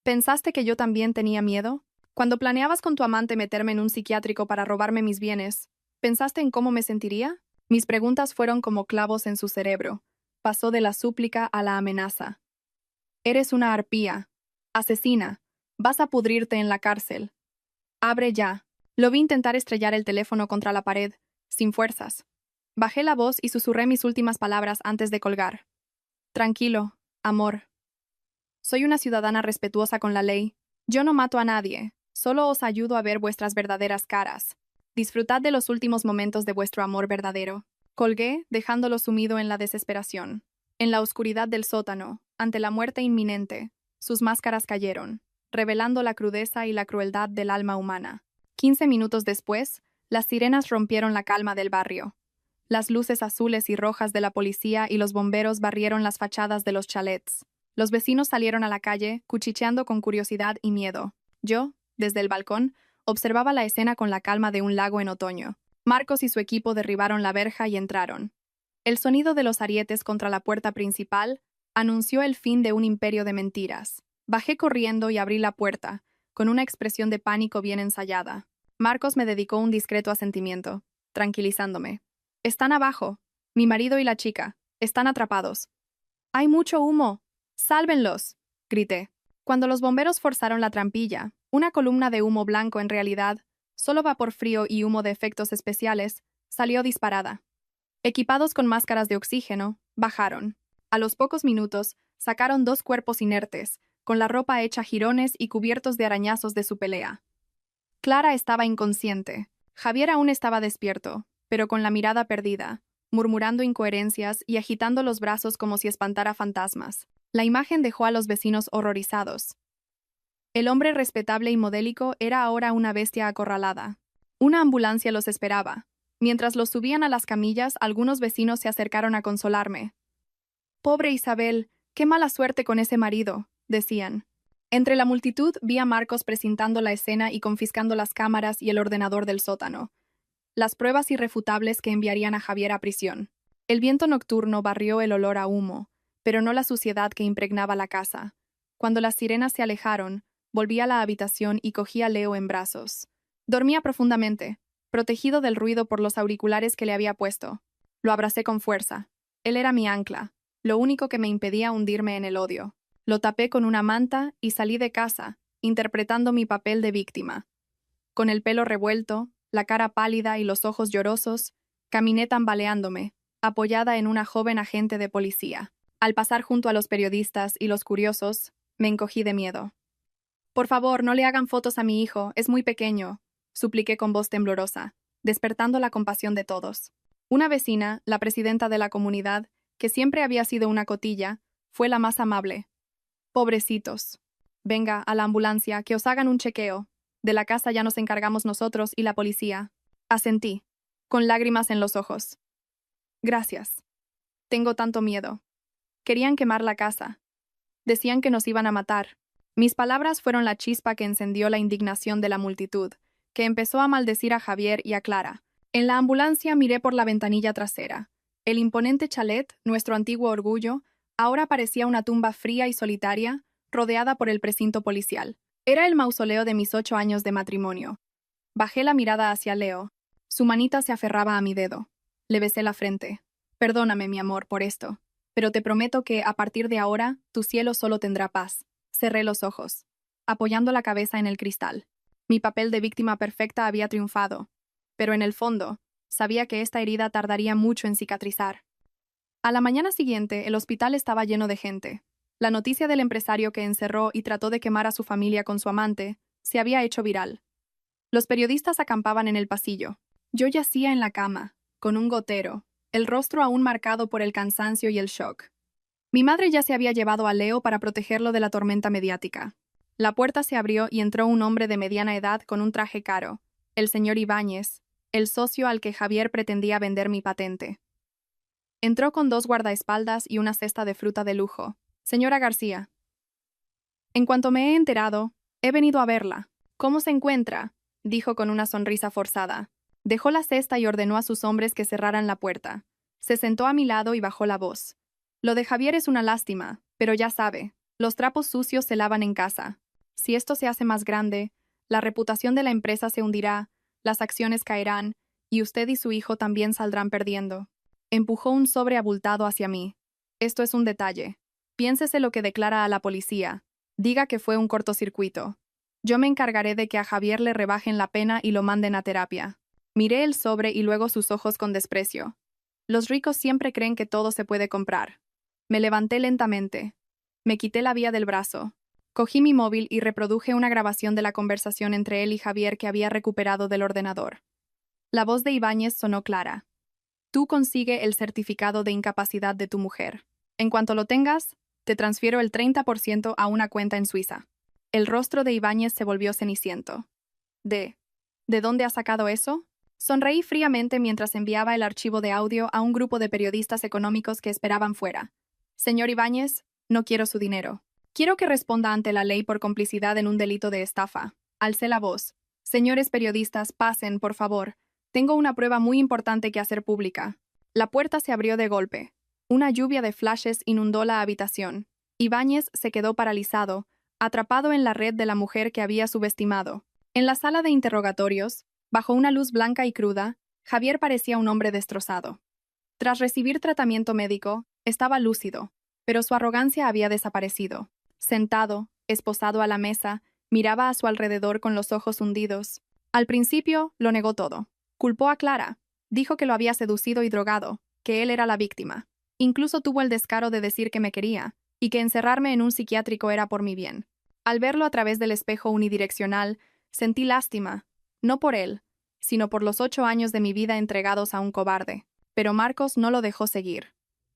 Speaker 1: ¿pensaste que yo también tenía miedo? Cuando planeabas con tu amante meterme en un psiquiátrico para robarme mis bienes, ¿pensaste en cómo me sentiría?» Mis preguntas fueron como clavos en su cerebro. Pasó de la súplica a la amenaza. «Eres una arpía. Asesina. Vas a pudrirte en la cárcel. Abre ya». Lo vi intentar estrellar el teléfono contra la pared, sin fuerzas. Bajé la voz y susurré mis últimas palabras antes de colgar. «Tranquilo, amor. Soy una ciudadana respetuosa con la ley. Yo no mato a nadie, solo os ayudo a ver vuestras verdaderas caras. Disfrutad de los últimos momentos de vuestro amor verdadero». Colgué, dejándolo sumido en la desesperación. En la oscuridad del sótano, ante la muerte inminente, sus máscaras cayeron, revelando la crudeza y la crueldad del alma humana. 15 minutos después, las sirenas rompieron la calma del barrio. Las luces azules y rojas de la policía y los bomberos barrieron las fachadas de los chalets. Los vecinos salieron a la calle, cuchicheando con curiosidad y miedo. Yo, desde el balcón, observaba la escena con la calma de un lago en otoño. Marcos y su equipo derribaron la verja y entraron. El sonido de los arietes contra la puerta principal anunció el fin de un imperio de mentiras. Bajé corriendo y abrí la puerta, con una expresión de pánico bien ensayada. Marcos me dedicó un discreto asentimiento, tranquilizándome. «Están abajo. Mi marido y la chica. Están atrapados». «Hay mucho humo. ¡Sálvenlos!», grité. Cuando los bomberos forzaron la trampilla, una columna de humo blanco en realidad, solo vapor frío y humo de efectos especiales, salió disparada. Equipados con máscaras de oxígeno, bajaron. A los pocos minutos, sacaron 2 cuerpos inertes, con la ropa hecha jirones y cubiertos de arañazos de su pelea. Clara estaba inconsciente. Javier aún estaba despierto, pero con la mirada perdida, murmurando incoherencias y agitando los brazos como si espantara fantasmas. La imagen dejó a los vecinos horrorizados. El hombre respetable y modélico era ahora una bestia acorralada. Una ambulancia los esperaba. Mientras los subían a las camillas, algunos vecinos se acercaron a consolarme. «Pobre Isabel, qué mala suerte con ese marido», decían. Entre la multitud vi a Marcos presentando la escena y confiscando las cámaras y el ordenador del sótano. Las pruebas irrefutables que enviarían a Javier a prisión. El viento nocturno barrió el olor a humo, pero no la suciedad que impregnaba la casa. Cuando las sirenas se alejaron, volví a la habitación y cogí a Leo en brazos. Dormía profundamente, protegido del ruido por los auriculares que le había puesto. Lo abracé con fuerza. Él era mi ancla, lo único que me impedía hundirme en el odio. Lo tapé con una manta y salí de casa, interpretando mi papel de víctima. Con el pelo revuelto, la cara pálida y los ojos llorosos, caminé tambaleándome, apoyada en una joven agente de policía. Al pasar junto a los periodistas y los curiosos, me encogí de miedo. «Por favor, no le hagan fotos a mi hijo, es muy pequeño», supliqué con voz temblorosa, despertando la compasión de todos. Una vecina, la presidenta de la comunidad, que siempre había sido una cotilla, fue la más amable. «Pobrecitos. Venga, a la ambulancia, que os hagan un chequeo. De la casa ya nos encargamos nosotros y la policía». Asentí, con lágrimas en los ojos. «Gracias. Tengo tanto miedo». Querían quemar la casa. Decían que nos iban a matar. Mis palabras fueron la chispa que encendió la indignación de la multitud, que empezó a maldecir a Javier y a Clara. En la ambulancia miré por la ventanilla trasera. El imponente chalet, nuestro antiguo orgullo, ahora parecía una tumba fría y solitaria, rodeada por el precinto policial. Era el mausoleo de mis 8 años de matrimonio. Bajé la mirada hacia Leo. Su manita se aferraba a mi dedo. Le besé la frente. «Perdóname, mi amor, por esto. Pero te prometo que, a partir de ahora, tu cielo solo tendrá paz». Cerré los ojos, apoyando la cabeza en el cristal. Mi papel de víctima perfecta había triunfado, pero en el fondo, sabía que esta herida tardaría mucho en cicatrizar. A la mañana siguiente, el hospital estaba lleno de gente. La noticia del empresario que encerró y trató de quemar a su familia con su amante se había hecho viral. Los periodistas acampaban en el pasillo. Yo yacía en la cama, con un gotero, el rostro aún marcado por el cansancio y el shock. Mi madre ya se había llevado a Leo para protegerlo de la tormenta mediática. La puerta se abrió y entró un hombre de mediana edad con un traje caro, el señor Ibáñez, el socio al que Javier pretendía vender mi patente. Entró con 2 guardaespaldas y una cesta de fruta de lujo. «Señora García». «En cuanto me he enterado, he venido a verla». «¿Cómo se encuentra?», dijo con una sonrisa forzada. Dejó la cesta y ordenó a sus hombres que cerraran la puerta. Se sentó a mi lado y bajó la voz. «Lo de Javier es una lástima, pero ya sabe, los trapos sucios se lavan en casa. Si esto se hace más grande, la reputación de la empresa se hundirá, las acciones caerán, y usted y su hijo también saldrán perdiendo». Empujó un sobre abultado hacia mí. «Esto es un detalle. Piénsese lo que declara a la policía. Diga que fue un cortocircuito. Yo me encargaré de que a Javier le rebajen la pena y lo manden a terapia». Miré el sobre y luego sus ojos con desprecio. Los ricos siempre creen que todo se puede comprar. Me levanté lentamente. Me quité la vía del brazo. Cogí mi móvil y reproduje una grabación de la conversación entre él y Javier que había recuperado del ordenador. La voz de Ibáñez sonó clara. «Tú consigue el certificado de incapacidad de tu mujer. En cuanto lo tengas, te transfiero el 30% a una cuenta en Suiza». El rostro de Ibáñez se volvió ceniciento. ¿De dónde has sacado eso?». Sonreí fríamente mientras enviaba el archivo de audio a un grupo de periodistas económicos que esperaban fuera. «Señor Ibáñez, no quiero su dinero. Quiero que responda ante la ley por complicidad en un delito de estafa». Alcé la voz. «Señores periodistas, pasen, por favor. Tengo una prueba muy importante que hacer pública». La puerta se abrió de golpe. Una lluvia de flashes inundó la habitación. Ibáñez se quedó paralizado, atrapado en la red de la mujer que había subestimado. En la sala de interrogatorios, bajo una luz blanca y cruda, Javier parecía un hombre destrozado. Tras recibir tratamiento médico, estaba lúcido, pero su arrogancia había desaparecido. Sentado, esposado a la mesa, miraba a su alrededor con los ojos hundidos. Al principio, lo negó todo. Culpó a Clara. Dijo que lo había seducido y drogado, que él era la víctima. Incluso tuvo el descaro de decir que me quería, y que encerrarme en un psiquiátrico era por mi bien. Al verlo a través del espejo unidireccional, sentí lástima, no por él, sino por los 8 años de mi vida entregados a un cobarde. Pero Marcos no lo dejó seguir.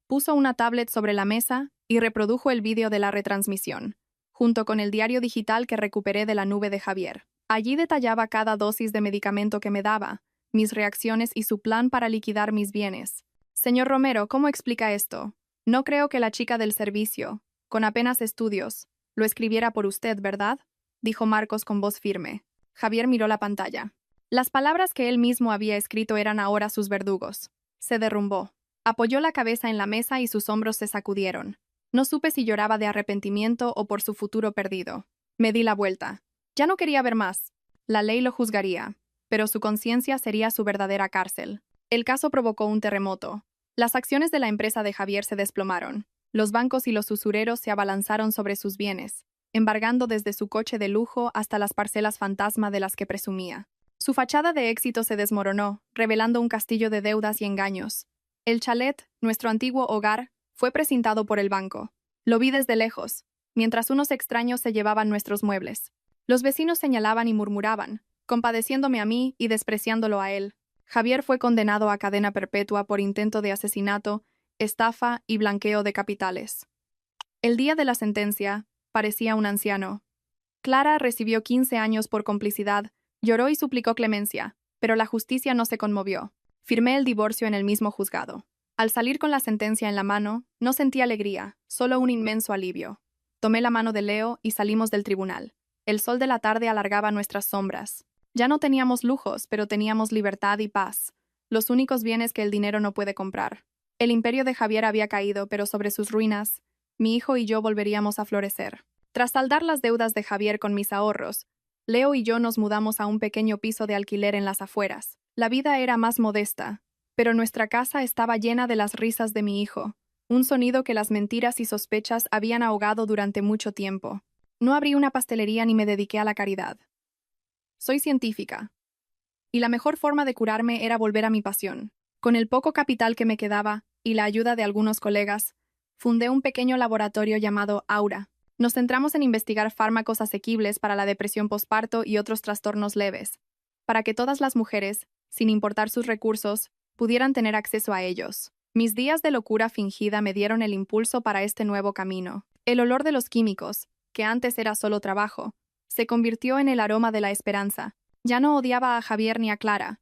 Speaker 1: Puso una tablet sobre la mesa y reprodujo el vídeo de la retransmisión. junto con el diario digital que recuperé de la nube de Javier. Allí detallaba cada dosis de medicamento que me daba, mis reacciones y su plan para liquidar mis bienes. Señor Romero, ¿cómo explica esto? No creo que la chica del servicio, con apenas estudios, lo escribiera por usted, ¿verdad?, dijo Marcos con voz firme. Javier miró la pantalla. Las palabras que él mismo había escrito eran ahora sus verdugos. Se derrumbó. Apoyó la cabeza en la mesa y sus hombros se sacudieron. No supe si lloraba de arrepentimiento o por su futuro perdido. Me di la vuelta. Ya no quería ver más. La ley lo juzgaría, pero su conciencia sería su verdadera cárcel. El caso provocó un terremoto. Las acciones de la empresa de Javier se desplomaron. Los bancos y los usureros se abalanzaron sobre sus bienes, embargando desde su coche de lujo hasta las parcelas fantasma de las que presumía. Su fachada de éxito se desmoronó, revelando un castillo de deudas y engaños. El chalet, nuestro antiguo hogar, fue precintado por el banco. Lo vi desde lejos, mientras unos extraños se llevaban nuestros muebles. Los vecinos señalaban y murmuraban, compadeciéndome a mí y despreciándolo a él. Javier fue condenado a cadena perpetua por intento de asesinato, estafa y blanqueo de capitales. El día de la sentencia, parecía un anciano. Clara recibió 15 años por complicidad, lloró y suplicó clemencia, pero la justicia no se conmovió. Firmé el divorcio en el mismo juzgado. Al salir con la sentencia en la mano, no sentí alegría, solo un inmenso alivio. Tomé la mano de Leo y salimos del tribunal. El sol de la tarde alargaba nuestras sombras. Ya no teníamos lujos, pero teníamos libertad y paz, los únicos bienes que el dinero no puede comprar. El imperio de Javier había caído, pero sobre sus ruinas, mi hijo y yo volveríamos a florecer. Tras saldar las deudas de Javier con mis ahorros, Leo y yo nos mudamos a un pequeño piso de alquiler en las afueras. La vida era más modesta, pero nuestra casa estaba llena de las risas de mi hijo, un sonido que las mentiras y sospechas habían ahogado durante mucho tiempo. No abrí una pastelería ni me dediqué a la caridad. Soy científica, y la mejor forma de curarme era volver a mi pasión. Con el poco capital que me quedaba, y la ayuda de algunos colegas, fundé un pequeño laboratorio llamado Aura. Nos centramos en investigar fármacos asequibles para la depresión posparto y otros trastornos leves, para que todas las mujeres, sin importar sus recursos, pudieran tener acceso a ellos. Mis días de locura fingida me dieron el impulso para este nuevo camino. El olor de los químicos, que antes era solo trabajo, se convirtió en el aroma de la esperanza. Ya no odiaba a Javier ni a Clara.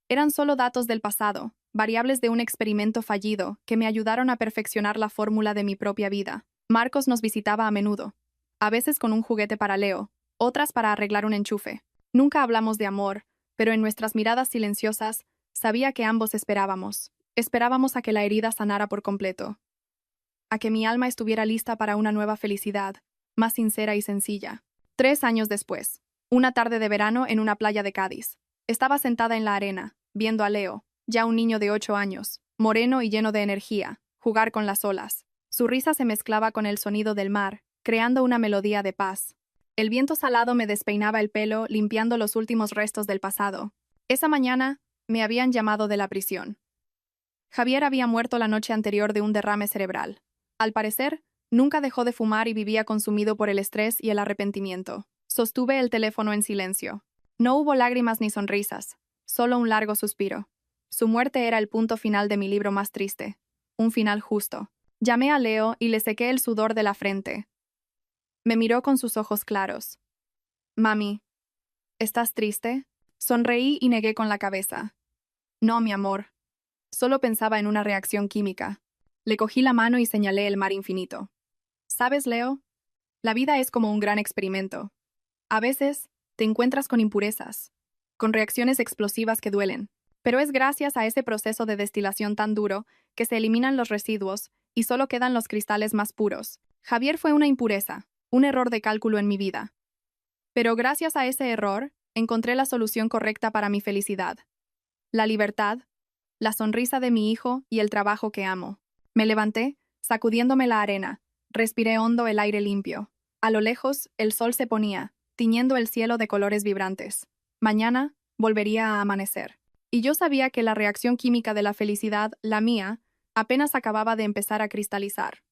Speaker 1: Eran solo datos del pasado, variables de un experimento fallido que me ayudaron a perfeccionar la fórmula de mi propia vida. Marcos nos visitaba a menudo, a veces con un juguete para Leo, otras para arreglar un enchufe. Nunca hablamos de amor, pero en nuestras miradas silenciosas sabía que ambos esperábamos. Esperábamos a que la herida sanara por completo, a que mi alma estuviera lista para una nueva felicidad, más sincera y sencilla. 3 años después, una tarde de verano en una playa de Cádiz, estaba sentada en la arena, viendo a Leo, ya un niño de 8 años, moreno y lleno de energía, jugar con las olas. Su risa se mezclaba con el sonido del mar, creando una melodía de paz. El viento salado me despeinaba el pelo, limpiando los últimos restos del pasado. Esa mañana, me habían llamado de la prisión. Javier había muerto la noche anterior de un derrame cerebral. Al parecer, nunca dejó de fumar y vivía consumido por el estrés y el arrepentimiento. Sostuve el teléfono en silencio. No hubo lágrimas ni sonrisas, solo un largo suspiro. Su muerte era el punto final de mi libro más triste. Un final justo. Llamé a Leo y le sequé el sudor de la frente. Me miró con sus ojos claros. Mami, ¿estás triste? Sonreí y negué con la cabeza. No, mi amor. Solo pensaba en una reacción química. Le cogí la mano y señalé el mar infinito. ¿Sabes, Leo? La vida es como un gran experimento. A veces, te encuentras con impurezas, con reacciones explosivas que duelen, pero es gracias a ese proceso de destilación tan duro que se eliminan los residuos y solo quedan los cristales más puros. Javier fue una impureza, un error de cálculo en mi vida. Pero gracias a ese error, encontré la solución correcta para mi felicidad. La libertad, la sonrisa de mi hijo y el trabajo que amo. Me levanté, sacudiéndome la arena. Respiré hondo el aire limpio. A lo lejos, el sol se ponía, tiñendo el cielo de colores vibrantes. Mañana, volvería a amanecer. Y yo sabía que la reacción química de la felicidad, la mía, apenas acababa de empezar a cristalizar.